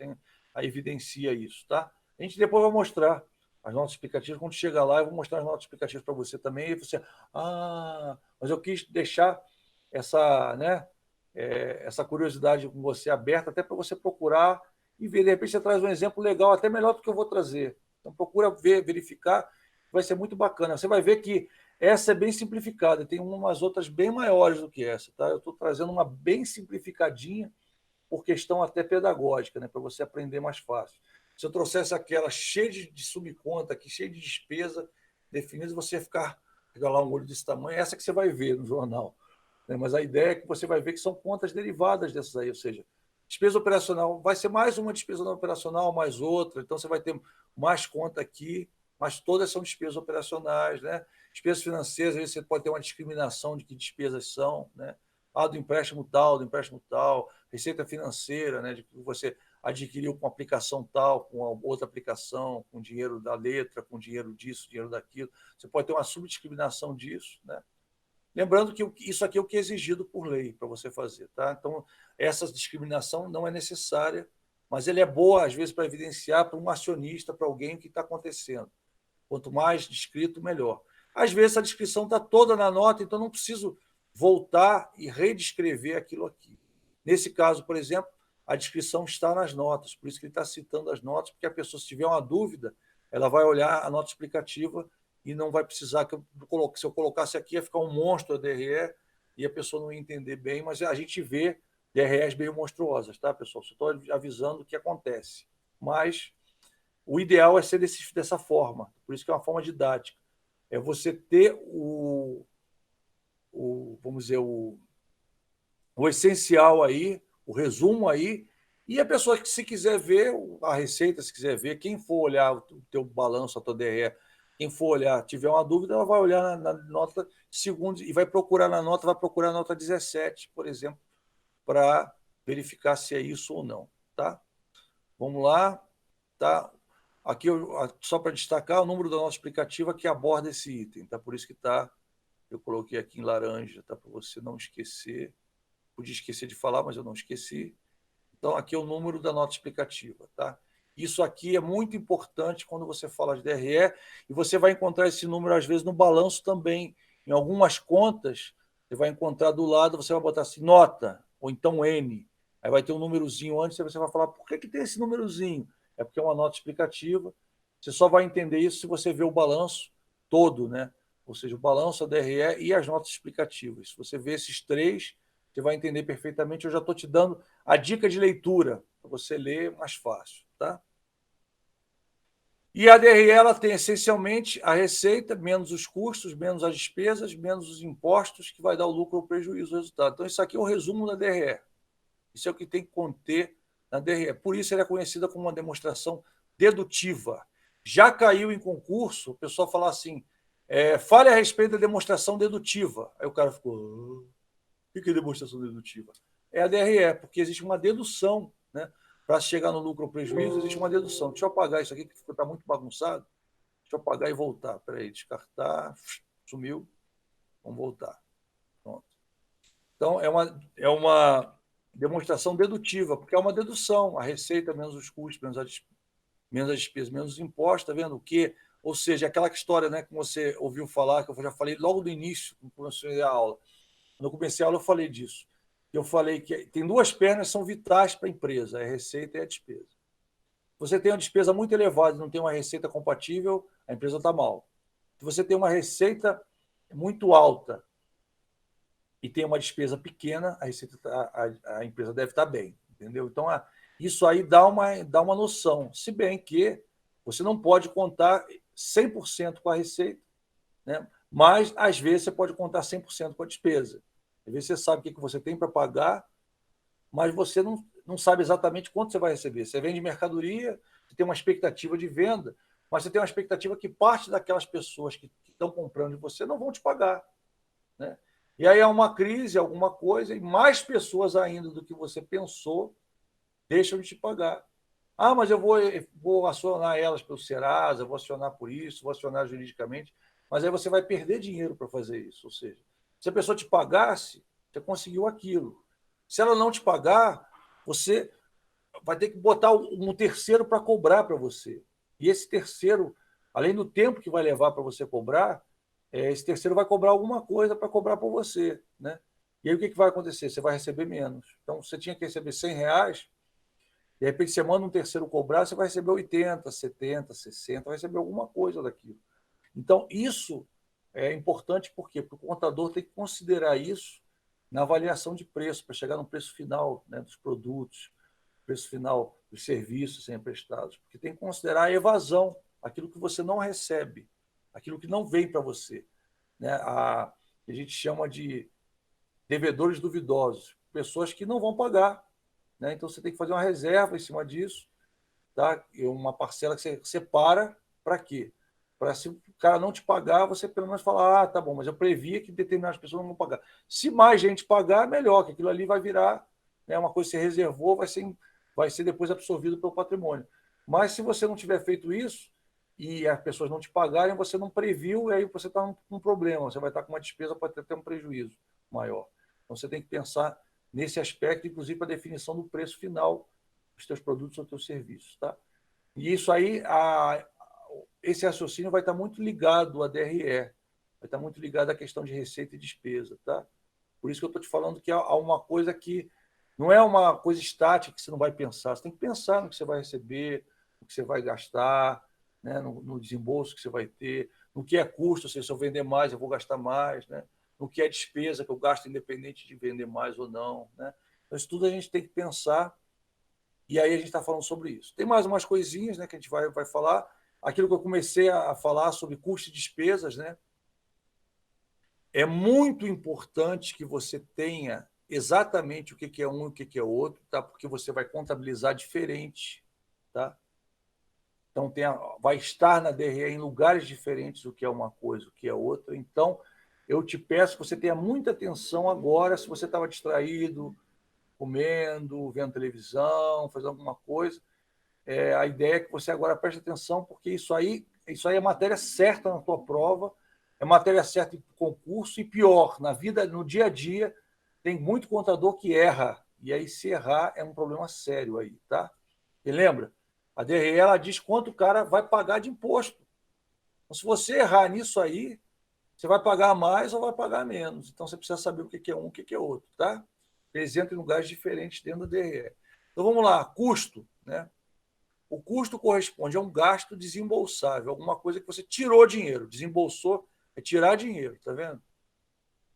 aí evidencia isso, tá? A gente depois vai mostrar as notas explicativas. Quando chegar lá, eu vou mostrar as notas explicativas para você também. E você, mas eu quis deixar essa, né, essa curiosidade com você aberta, até para você procurar e ver. De repente, você traz um exemplo legal, até melhor do que eu vou trazer. Então, procura ver, verificar, vai ser muito bacana. Você vai ver que essa é bem simplificada, tem umas outras bem maiores do que essa. Tá? Eu estou trazendo uma bem simplificadinha, por questão até pedagógica, né, para você aprender mais fácil. Se eu trouxesse aquela cheia de subconta, aqui, cheia de despesa definida, você ia ficar regalar um olho desse tamanho, essa que você vai ver no jornal. Né? Mas a ideia é que você vai ver que são contas derivadas dessas aí, ou seja, despesa operacional vai ser mais uma despesa não operacional, mais outra, então você vai ter mais conta aqui, mas todas são despesas operacionais, né? Despesas financeiras, às vezes você pode ter uma discriminação de que despesas são, né? Do empréstimo tal, receita financeira, né? De que você adquiriu com aplicação tal, com outra aplicação, com dinheiro da letra, com dinheiro disso, dinheiro daquilo. Você pode ter uma subdiscriminação disso, né? Lembrando que isso aqui é o que é exigido por lei para você fazer, tá? Então, essa discriminação não é necessária, mas ela é boa, às vezes, para evidenciar para um acionista, para alguém o que está acontecendo. Quanto mais descrito, melhor. Às vezes, a descrição está toda na nota, então não preciso voltar e redescrever aquilo aqui. Nesse caso, por exemplo, a descrição está nas notas, por isso que ele está citando as notas, porque a pessoa, se tiver uma dúvida, ela vai olhar a nota explicativa e não vai precisar que se eu colocasse aqui, ia ficar um monstro a DRE e a pessoa não ia entender bem, mas a gente vê DREs meio monstruosas, tá, pessoal? Só estou avisando o que acontece. Mas o ideal é ser dessa forma, por isso que é uma forma didática. É você ter vamos dizer, o essencial aí, o resumo aí, e a pessoa que, se quiser ver a receita, se quiser ver, quem for olhar o teu balanço, a tua DRE, quem for olhar, tiver uma dúvida, ela vai olhar na nota segundo e vai procurar a nota 17, por exemplo, para verificar se é isso ou não, tá? Vamos lá, tá? Aqui, só para destacar, o número da nota explicativa que aborda esse item, tá? Por isso que tá, eu coloquei aqui em laranja, tá? Para você não esquecer. Podia esquecer de falar, mas eu não esqueci. Então, aqui é o número da nota explicativa, tá? Isso aqui é muito importante quando você fala de DRE, e você vai encontrar esse número, às vezes, no balanço também. Em algumas contas, você vai encontrar do lado, você vai botar assim, nota, ou então N. Aí vai ter um númerozinho antes, e você vai falar, por que tem esse númerozinho? É porque é uma nota explicativa. Você só vai entender isso se você ver o balanço todo, né? Ou seja, o balanço, a DRE e as notas explicativas. Se você ver esses três, você vai entender perfeitamente. Eu já estou te dando a dica de leitura para você ler mais fácil, tá? E a DRE ela tem essencialmente a receita, menos os custos, menos as despesas, menos os impostos, que vai dar o lucro ou o prejuízo do resultado. Então, isso aqui é o resumo da DRE. Isso é o que tem que conter na DRE. Por isso, ela é conhecida como uma demonstração dedutiva. Já caiu em concurso, o pessoal fala assim, fale a respeito da demonstração dedutiva. Aí o cara ficou, o que é demonstração dedutiva? É a DRE, porque existe uma dedução, né? Para chegar no lucro ou prejuízo, existe uma dedução. Deixa eu apagar isso aqui, que está muito bagunçado. Deixa eu apagar e voltar. Peraí, descartar, sumiu. Vamos voltar. Pronto. Então, é uma demonstração dedutiva, porque é uma dedução. A receita menos os custos, menos as despesas, menos os impostos, está vendo? O que? Ou seja, aquela história, né, que você ouviu falar, que eu já falei logo no início, quando comecei a aula. Quando eu comecei a aula, eu falei disso. Eu falei que tem duas pernas que são vitais para a empresa, a receita e a despesa. Você tem uma despesa muito elevada e não tem uma receita compatível, a empresa está mal. Se você tem uma receita muito alta e tem uma despesa pequena, a empresa deve estar bem, entendeu? Então, isso aí dá uma noção. Se bem que você não pode contar 100% com a receita, né? Mas, às vezes, você pode contar 100% com a despesa. Às vezes, você sabe o que você tem para pagar, mas você não sabe exatamente quanto você vai receber. Você vende mercadoria, você tem uma expectativa de venda, mas você tem uma expectativa que parte daquelas pessoas que estão comprando de você não vão te pagar, né? E aí é uma crise, alguma coisa, e mais pessoas ainda do que você pensou deixam de te pagar. Ah, mas eu vou acionar elas pelo Serasa, vou acionar por isso, vou acionar juridicamente, mas aí você vai perder dinheiro para fazer isso. Ou seja, se a pessoa te pagasse, você conseguiu aquilo. Se ela não te pagar, você vai ter que botar um terceiro para cobrar para você. E esse terceiro, além do tempo que vai levar para você cobrar, esse terceiro vai cobrar alguma coisa para cobrar para você, né? E aí o que vai acontecer? Você vai receber menos. Então, você tinha que receber R$ 100, de repente você manda um terceiro cobrar, você vai receber 80, 70, 60, vai receber alguma coisa daquilo. Então, isso é importante por quê? Porque o contador tem que considerar isso na avaliação de preço, para chegar no preço final, né, dos produtos, preço final dos serviços sendo prestados, porque tem que considerar a evasão, aquilo que você não recebe, aquilo que não vem para você, né? A gente chama de devedores duvidosos, pessoas que não vão pagar, né? Então você tem que fazer uma reserva em cima disso, tá? E uma parcela que você separa para quê? Para se o cara não te pagar, você pelo menos falar, tá bom, mas eu previa que determinadas pessoas não vão pagar. Se mais gente pagar, melhor, que aquilo ali vai virar, né, uma coisa que você reservou, vai ser depois absorvido pelo patrimônio. Mas se você não tiver feito isso e as pessoas não te pagarem, você não previu, e aí você está com um problema, você vai estar com uma despesa, pode ter um prejuízo maior. Então você tem que pensar nesse aspecto, inclusive para a definição do preço final dos seus produtos ou dos seus serviços, tá? E isso aí, esse raciocínio vai estar muito ligado à DRE, vai estar muito ligado à questão de receita e despesa, tá? Por isso que eu estou te falando que há uma coisa que não é uma coisa estática que você não vai pensar, você tem que pensar no que você vai receber, no que você vai gastar, né? no desembolso que você vai ter, no que é custo, se eu vender mais, eu vou gastar mais, né? No que é despesa que eu gasto independente de vender mais ou não, né? Então, isso tudo a gente tem que pensar e aí a gente está falando sobre isso. Tem mais umas coisinhas, né, que a gente vai falar. Aquilo que eu comecei a falar sobre custo e despesas, né? É muito importante que você tenha exatamente o que é um e o que é outro, tá? Porque você vai contabilizar diferente, tá? Então vai estar na DRE em lugares diferentes o que é uma coisa, o que é outra. Então eu te peço que você tenha muita atenção agora, se você estava distraído, comendo, vendo televisão, fazendo alguma coisa. A ideia é que você agora preste atenção, porque isso aí é matéria certa na tua prova, é matéria certa em concurso, e pior, na vida, no dia a dia, tem muito contador que erra, e aí se errar é um problema sério aí, tá? E lembra, a DRE ela diz quanto o cara vai pagar de imposto. Então, se você errar nisso aí, você vai pagar mais ou vai pagar menos. Então você precisa saber o que é um e o que é outro, tá? Eles entram em lugares diferentes dentro da DRE. Então vamos lá, custo, né? O custo corresponde a um gasto desembolsável, alguma coisa que você tirou dinheiro, desembolsou é tirar dinheiro, tá vendo?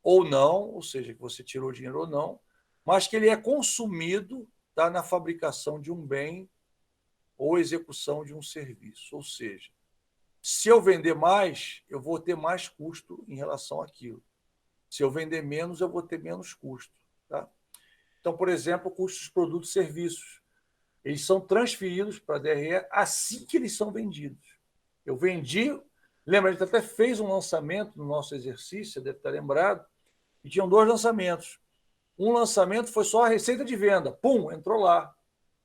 Ou não, ou seja, que você tirou dinheiro ou não, mas que ele é consumido, tá, na fabricação de um bem ou execução de um serviço. Ou seja, se eu vender mais, eu vou ter mais custo em relação àquilo. Se eu vender menos, eu vou ter menos custo. Tá? Então, por exemplo, custos de produtos e serviços. Eles são transferidos para a DRE assim que eles são vendidos. Eu vendi, lembra, a gente até fez um lançamento no nosso exercício, você deve estar lembrado, e tinham 2 lançamentos. Um lançamento foi só a receita de venda, pum, entrou lá.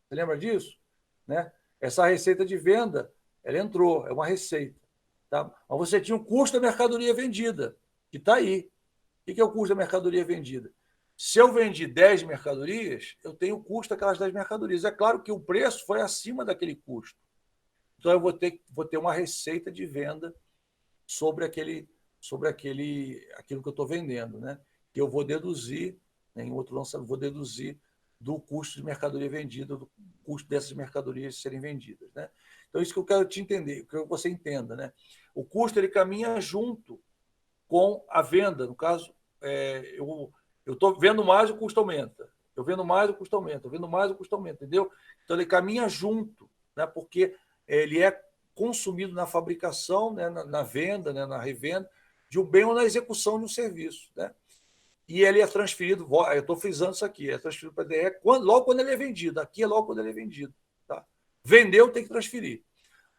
Você lembra disso? Né? Essa receita de venda, ela entrou, é uma receita. Tá? Mas você tinha o custo da mercadoria vendida, que está aí. O que é o custo da mercadoria vendida? Se eu vendi 10 mercadorias, eu tenho o custo daquelas 10 mercadorias. É claro que o preço foi acima daquele custo. Então, eu vou ter uma receita de venda sobre aquilo que eu estou vendendo, né? Que eu vou deduzir, né, em outro lançamento, vou deduzir do custo de mercadoria vendida, do custo dessas mercadorias serem vendidas, né? Então, isso que eu quero te entender, que você entenda, né? O custo ele caminha junto com a venda. No caso, eu estou vendo mais, o custo aumenta. Eu vendo mais, o custo aumenta. Eu vendo mais, o custo aumenta, entendeu? Então, ele caminha junto, né? Porque ele é consumido na fabricação, né? na venda, né? Na revenda de um bem ou na execução de um serviço, né? E ele é transferido, eu estou frisando isso aqui, é transferido para a DRE logo quando ele é vendido. Aqui é logo quando ele é vendido. Tá? Vendeu, tem que transferir.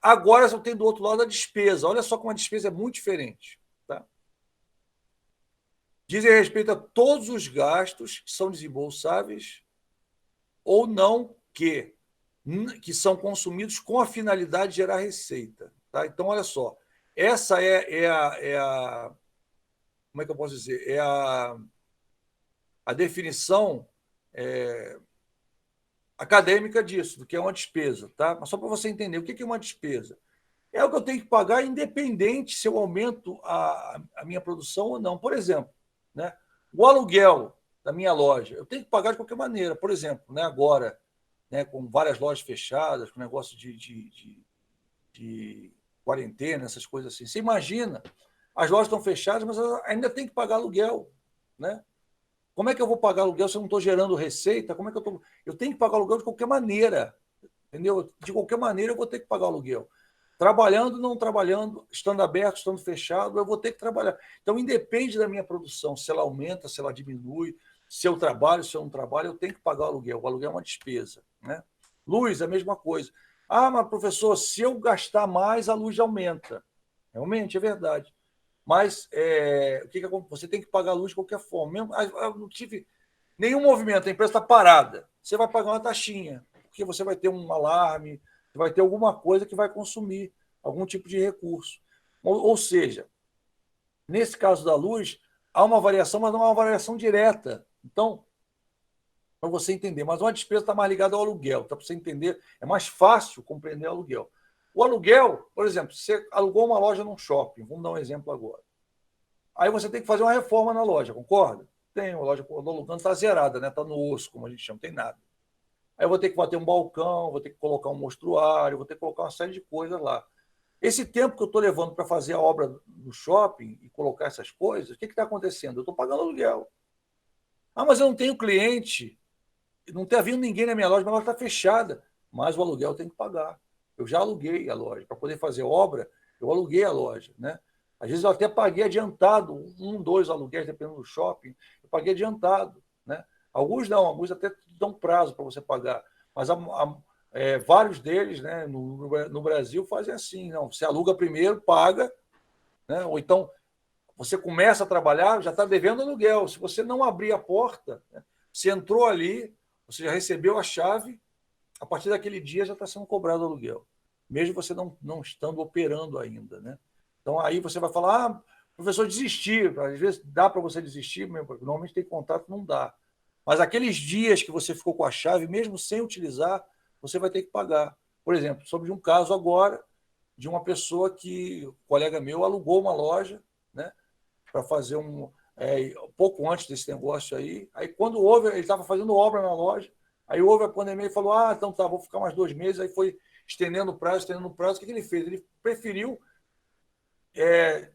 Agora, eu tenho do outro lado a despesa. Olha só como a despesa é muito diferente. Tá? Dizem respeito a todos os gastos que são desembolsáveis ou não que são consumidos com a finalidade de gerar receita. Tá? Então, olha só, essa como é que eu posso dizer? É a definição acadêmica disso, do que é uma despesa. Tá? Mas só para você entender, o que é uma despesa? É o que eu tenho que pagar, independente se eu aumento a minha produção ou não. Por exemplo, né, o aluguel da minha loja, eu tenho que pagar de qualquer maneira. Por exemplo, né, agora, né, com várias lojas fechadas, com negócio de quarentena, essas coisas assim. Você imagina, as lojas estão fechadas, mas ainda tem que pagar aluguel. Né? Como é que eu vou pagar aluguel se eu não estou gerando receita? Como é que eu tenho que pagar aluguel de qualquer maneira. Entendeu? De qualquer maneira, eu vou ter que pagar aluguel. Trabalhando, não trabalhando, estando aberto, estando fechado, eu vou ter que trabalhar. Então, independe da minha produção, se ela aumenta, se ela diminui, se eu trabalho, se eu não trabalho, eu tenho que pagar o aluguel. O aluguel é uma despesa. Né? Luz, a mesma coisa. Ah, mas professor, se eu gastar mais, a luz aumenta. Realmente, é verdade. Mas você tem que pagar a luz de qualquer forma. Mesmo, eu não tive nenhum movimento, a empresa está parada. Você vai pagar uma taxinha, porque você vai ter um alarme, vai ter alguma coisa que vai consumir algum tipo de recurso. Ou seja, nesse caso da luz, há uma variação, mas não é uma variação direta. Então, para você entender, mas uma despesa está mais ligada ao aluguel, tá? Para você entender, é mais fácil compreender o aluguel. O aluguel, por exemplo, você alugou uma loja num shopping, vamos dar um exemplo agora. Aí você tem que fazer uma reforma na loja, concorda? Tem, a loja do alugando está zerada, né? Está no osso, como a gente chama, não tem nada. Aí eu vou ter que bater um balcão, vou ter que colocar um mostruário, vou ter que colocar uma série de coisas lá. Esse tempo que eu estou levando para fazer a obra no shopping e colocar essas coisas, o que está acontecendo? Eu estou pagando aluguel. Ah, mas eu não tenho cliente, não está vindo ninguém na minha loja está fechada, mas o aluguel eu tenho que pagar. Eu já aluguei a loja. Para poder fazer obra, eu aluguei a loja. Né? Às vezes eu até paguei adiantado, 2 aluguéis, dependendo do shopping, eu paguei adiantado. Né? Alguns não, alguns até dão prazo para você pagar. Mas vários deles, né, no Brasil, fazem assim: não, você aluga primeiro, paga, né? Ou então você começa a trabalhar, já está devendo aluguel. Se você não abrir a porta, né, você entrou ali, você já recebeu a chave, a partir daquele dia já está sendo cobrado aluguel, mesmo você não estando operando ainda. Né? Então aí você vai falar: ah, professor, desistir. Às vezes dá para você desistir, normalmente tem contato, não dá. Mas aqueles dias que você ficou com a chave, mesmo sem utilizar, você vai ter que pagar. Por exemplo, sobre um caso agora de uma pessoa que, um colega meu, alugou uma loja, né, para fazer pouco antes desse negócio aí. Aí quando houve, ele estava fazendo obra na loja, aí houve a pandemia e falou: ah, então tá, vou ficar mais 2 meses. Aí foi estendendo o prazo. O que ele fez? Ele preferiu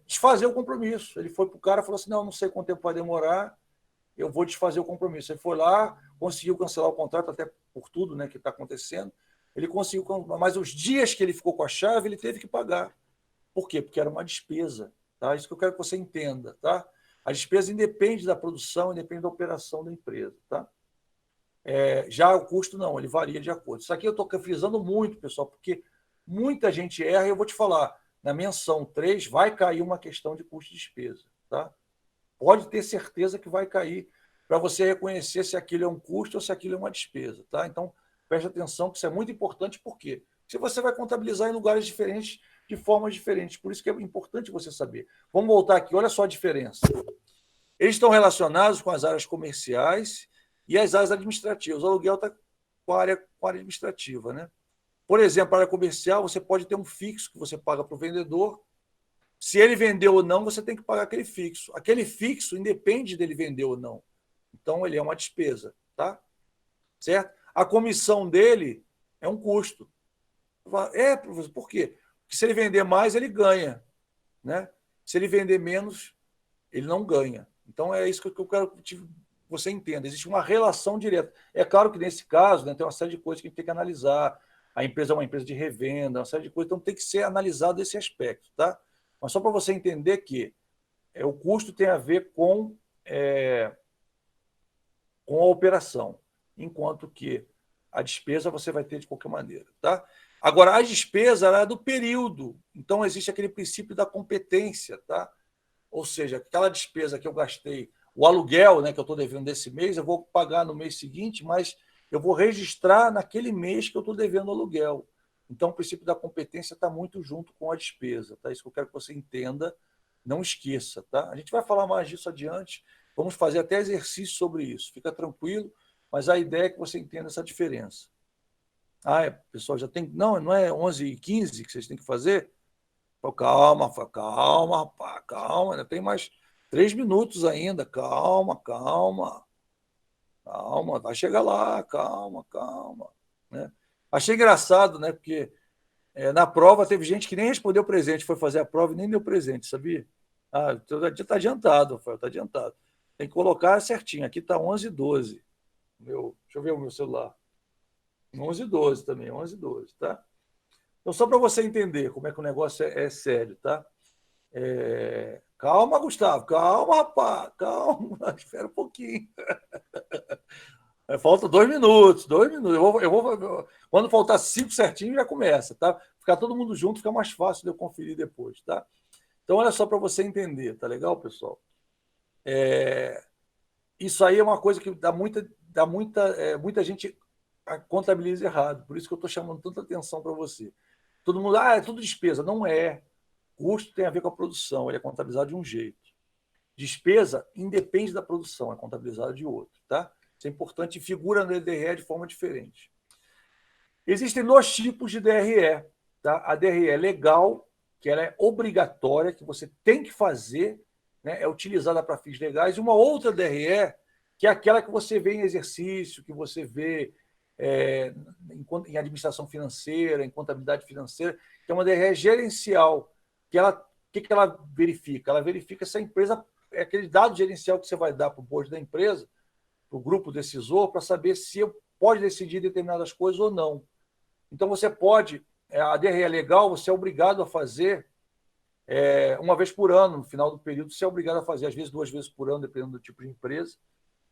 desfazer o compromisso. Ele foi para o cara e falou assim: não sei quanto tempo vai demorar, eu vou desfazer o compromisso. Ele foi lá, conseguiu cancelar o contrato, até por tudo, né, que está acontecendo. Ele conseguiu, mas os dias que ele ficou com a chave, ele teve que pagar. Por quê? Porque era uma despesa. Tá? Isso que eu quero que você entenda. Tá? A despesa independe da produção, independe da operação da empresa. Tá? Já o custo não, ele varia de acordo. Isso aqui eu estou frisando muito, pessoal, porque muita gente erra, e eu vou te falar, na menção 3 vai cair uma questão de custo e despesa. Tá? Pode ter certeza que vai cair para você reconhecer se aquilo é um custo ou se aquilo é uma despesa. Tá? Então, preste atenção que isso é muito importante, por quê? Se você vai contabilizar em lugares diferentes, de formas diferentes. Por isso que é importante você saber. Vamos voltar aqui, olha só a diferença. Eles estão relacionados com as áreas comerciais e as áreas administrativas. O aluguel está com a área administrativa. Né? Por exemplo, a área comercial, você pode ter um fixo que você paga para o vendedor. Se ele vendeu ou não, você tem que pagar aquele fixo. Aquele fixo independe dele vender ou não. Então, ele é uma despesa. Tá? Certo? A comissão dele é um custo. Professor, por quê? Porque se ele vender mais, ele ganha. Né? Se ele vender menos, ele não ganha. Então, é isso que eu quero que você entenda. Existe uma relação direta. É claro que, nesse caso, né, tem uma série de coisas que a gente tem que analisar. A empresa é uma empresa de revenda, uma série de coisas, então tem que ser analisado esse aspecto. Tá? Mas só para você entender que o custo tem a ver com a operação, enquanto que a despesa você vai ter de qualquer maneira. Tá? Agora, a despesa é do período. Então, existe aquele princípio da competência. Tá? Ou seja, aquela despesa que eu gastei, o aluguel, né, que eu estou devendo desse mês, eu vou pagar no mês seguinte, mas eu vou registrar naquele mês que eu estou devendo aluguel. Então, o princípio da competência está muito junto com a despesa. Tá? Isso que eu quero que você entenda, não esqueça. Tá? A gente vai falar mais disso adiante, vamos fazer até exercício sobre isso. Fica tranquilo, mas a ideia é que você entenda essa diferença. Pessoal, já tem... Não é 11h15 que vocês têm que fazer? Calma, calma, ainda tem mais 3 minutos ainda. Calma, vai chegar lá, calma. Né? Achei engraçado, né? Porque na prova teve gente que nem respondeu presente, foi fazer a prova e nem deu presente, sabia? Está adiantado, Rafael, está adiantado. Tem que colocar certinho. Aqui está 11h12. Deixa eu ver o meu celular. 11h12 também, 11h12, tá? Então, só para você entender como é que o negócio é sério, tá? Calma, Gustavo, calma, rapaz, calma, espera um pouquinho. Falta 2 minutos. Quando faltar 5 certinho, já começa, tá? Ficar todo mundo junto fica mais fácil de eu conferir depois, tá? Então, olha só para você entender, tá legal, pessoal? Isso aí é uma coisa que muita gente contabiliza errado. Por isso que eu estou chamando tanta atenção para você. Todo mundo, é tudo despesa. Não é. Custo tem a ver com a produção, ele é contabilizado de um jeito. Despesa independe da produção, é contabilizado de outro. Tá? Isso é importante e figura no DRE de forma diferente. Existem 2 tipos de DRE. Tá? A DRE legal, que ela é obrigatória, que você tem que fazer, né? É utilizada para fins legais, e uma outra DRE, que é aquela que você vê em exercício, que você vê em administração financeira, em contabilidade financeira, que é uma DRE gerencial. O que ela verifica? Ela verifica se a empresa, aquele dado gerencial que você vai dar para o board da empresa, para o grupo decisor, para saber se pode decidir determinadas coisas ou não. Então, você pode, a DRE legal, você é obrigado a fazer uma vez por ano, no final do período, você é obrigado a fazer, às vezes 2 vezes por ano, dependendo do tipo de empresa,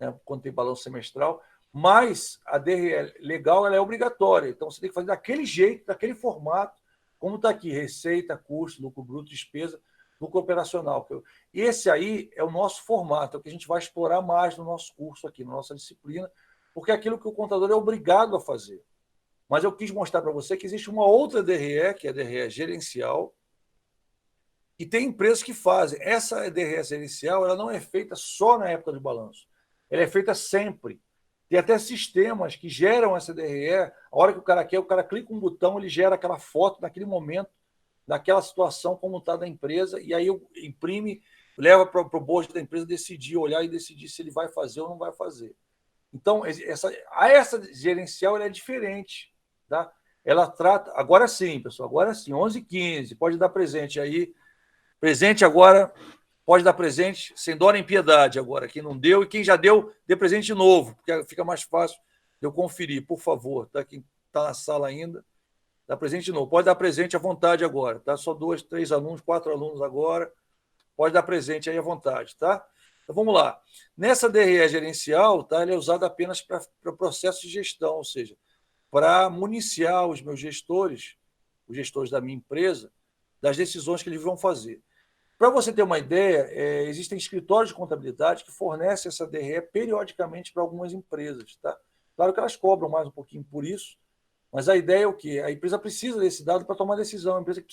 né, quando tem balanço semestral, mas a DRE legal ela é obrigatória, então você tem que fazer daquele jeito, daquele formato, como está aqui, receita, custo, lucro bruto, despesa, lucro operacional. Esse aí é o nosso formato, é o que a gente vai explorar mais no nosso curso aqui, na nossa disciplina, porque é aquilo que o contador é obrigado a fazer. Mas eu quis mostrar para você que existe uma outra DRE, que é a DRE gerencial, e tem empresas que fazem. Essa DRE gerencial ela não é feita só na época do balanço, ela é feita sempre. Tem até sistemas que geram essa DRE. A hora que o cara quer, o cara clica um botão, ele gera aquela foto naquele momento, daquela situação como está da empresa, e aí imprime, leva para o board da empresa decidir, olhar e decidir se ele vai fazer ou não vai fazer. Então, essa gerencial ela é diferente. Tá? Ela trata... Agora sim, pessoal, agora sim, 11h15, pode dar presente aí. Presente agora... Pode dar presente, sem dó nem piedade agora. Quem não deu e quem já deu, dê presente de novo, porque fica mais fácil de eu conferir, por favor. Tá? está na sala ainda. Dá presente não. Pode dar presente à vontade agora, tá? Só 2, 3 alunos, 4 alunos agora. Pode dar presente aí à vontade, tá? Então vamos lá. Nessa DRE gerencial, tá? Ela é usada apenas para processo de gestão, ou seja, para municiar os meus gestores, os gestores da minha empresa, das decisões que eles vão fazer. Para você ter uma ideia, existem escritórios de contabilidade que fornecem essa DRE periodicamente para algumas empresas, tá? Claro que elas cobram mais um pouquinho por isso, mas a ideia é o quê? A empresa precisa desse dado para tomar decisão, a empresa que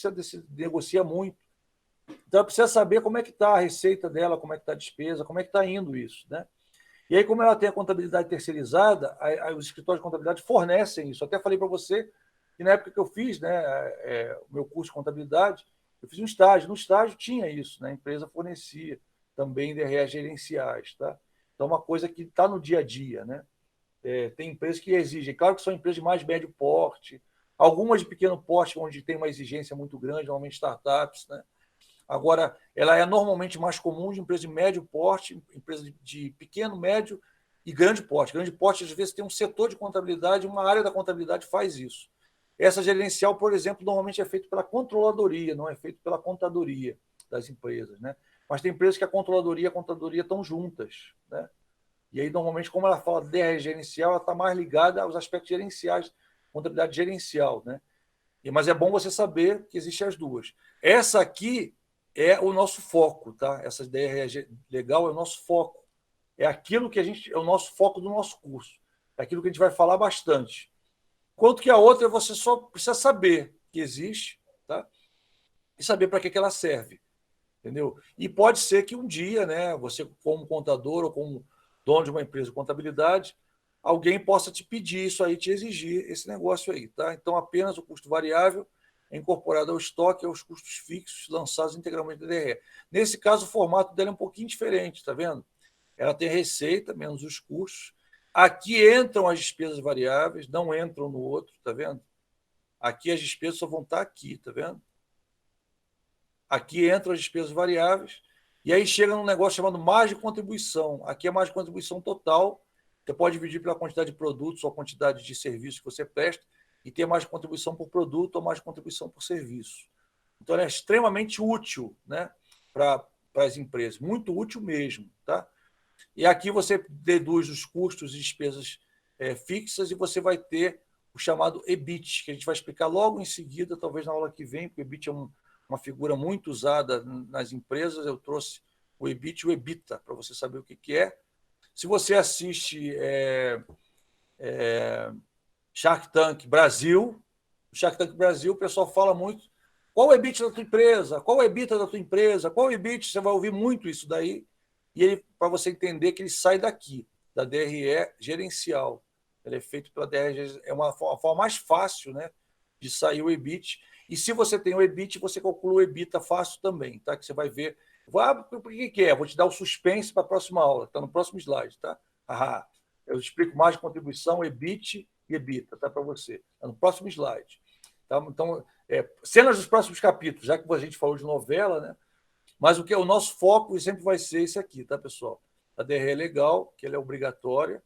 negocia muito. Então, ela precisa saber como é que está a receita dela, como é que está a despesa, como é que está indo isso, né? E aí, como ela tem a contabilidade terceirizada, os escritórios de contabilidade fornecem isso. Até falei para você que na época que eu fiz, né, o meu curso de contabilidade, eu fiz um estágio. No estágio tinha isso, né? A empresa fornecia também DRE gerenciais, tá? Então, uma coisa que está no dia a dia, né? Tem empresas que exigem, claro que são empresas de mais médio porte, algumas de pequeno porte, onde tem uma exigência muito grande, normalmente startups, né? Agora, ela é normalmente mais comum de empresas de médio porte, empresas de pequeno, médio e grande porte. Grande porte, às vezes, tem um setor de contabilidade, uma área da contabilidade faz isso. Essa gerencial, por exemplo, normalmente é feita pela controladoria, não é feita pela contadoria das empresas, né? Mas tem empresas que a controladoria e a contadoria estão juntas, né? E aí, normalmente, como ela fala de DRE gerencial, ela está mais ligada aos aspectos gerenciais, contabilidade gerencial, né? Mas é bom você saber que existem as duas. Essa aqui é o nosso foco, tá? Essa DRE legal é o nosso foco. É aquilo que a gente é o nosso foco do nosso curso. É aquilo que a gente vai falar bastante. Enquanto que a outra você só precisa saber que existe, tá? E saber para que ela serve, entendeu? E pode ser que um dia, né, você como contador ou como dono de uma empresa de contabilidade, alguém possa te pedir isso aí, te exigir esse negócio aí, tá? Então apenas o custo variável é incorporado ao estoque e aos custos fixos lançados integralmente da DRE. Nesse caso, o formato dela é um pouquinho diferente, tá vendo? Ela tem receita menos os custos. Aqui entram as despesas variáveis, não entram no outro, tá vendo? Aqui as despesas só vão estar aqui, tá vendo? Aqui entram as despesas variáveis, e aí chega num negócio chamado margem de contribuição. Aqui é margem de contribuição total. Você pode dividir pela quantidade de produtos ou a quantidade de serviços que você presta e ter margem de contribuição por produto ou margem de contribuição por serviço. Então, ela é extremamente útil, né, para as empresas, muito útil mesmo. Tá? E aqui você deduz os custos e despesas fixas e você vai ter o chamado EBIT, que a gente vai explicar logo em seguida, talvez na aula que vem, porque o EBIT é uma figura muito usada nas empresas. Eu trouxe o EBIT e o EBITDA para você saber o que é. Se você assiste Shark Tank Brasil, o pessoal fala muito qual o EBIT da tua empresa, qual o EBITDA da tua empresa, qual o EBIT, você vai ouvir muito isso daí, e ele, para você entender que ele sai daqui, da DRE gerencial. Ele é feito pela DRE, é uma forma mais fácil, né, de sair o EBIT. E se você tem o EBIT, você calcula o EBITDA fácil também, tá? Que você vai ver. Por que é? Vou te dar o suspense para a próxima aula, está no próximo slide, tá? Eu explico mais de contribuição, EBIT e EBITDA, tá? Para você. Está no próximo slide. Tá? Então, cenas dos próximos capítulos, já que a gente falou de novela, né? Mas o nosso foco sempre vai ser esse aqui, tá, pessoal? A DRE é legal, que ela é obrigatória,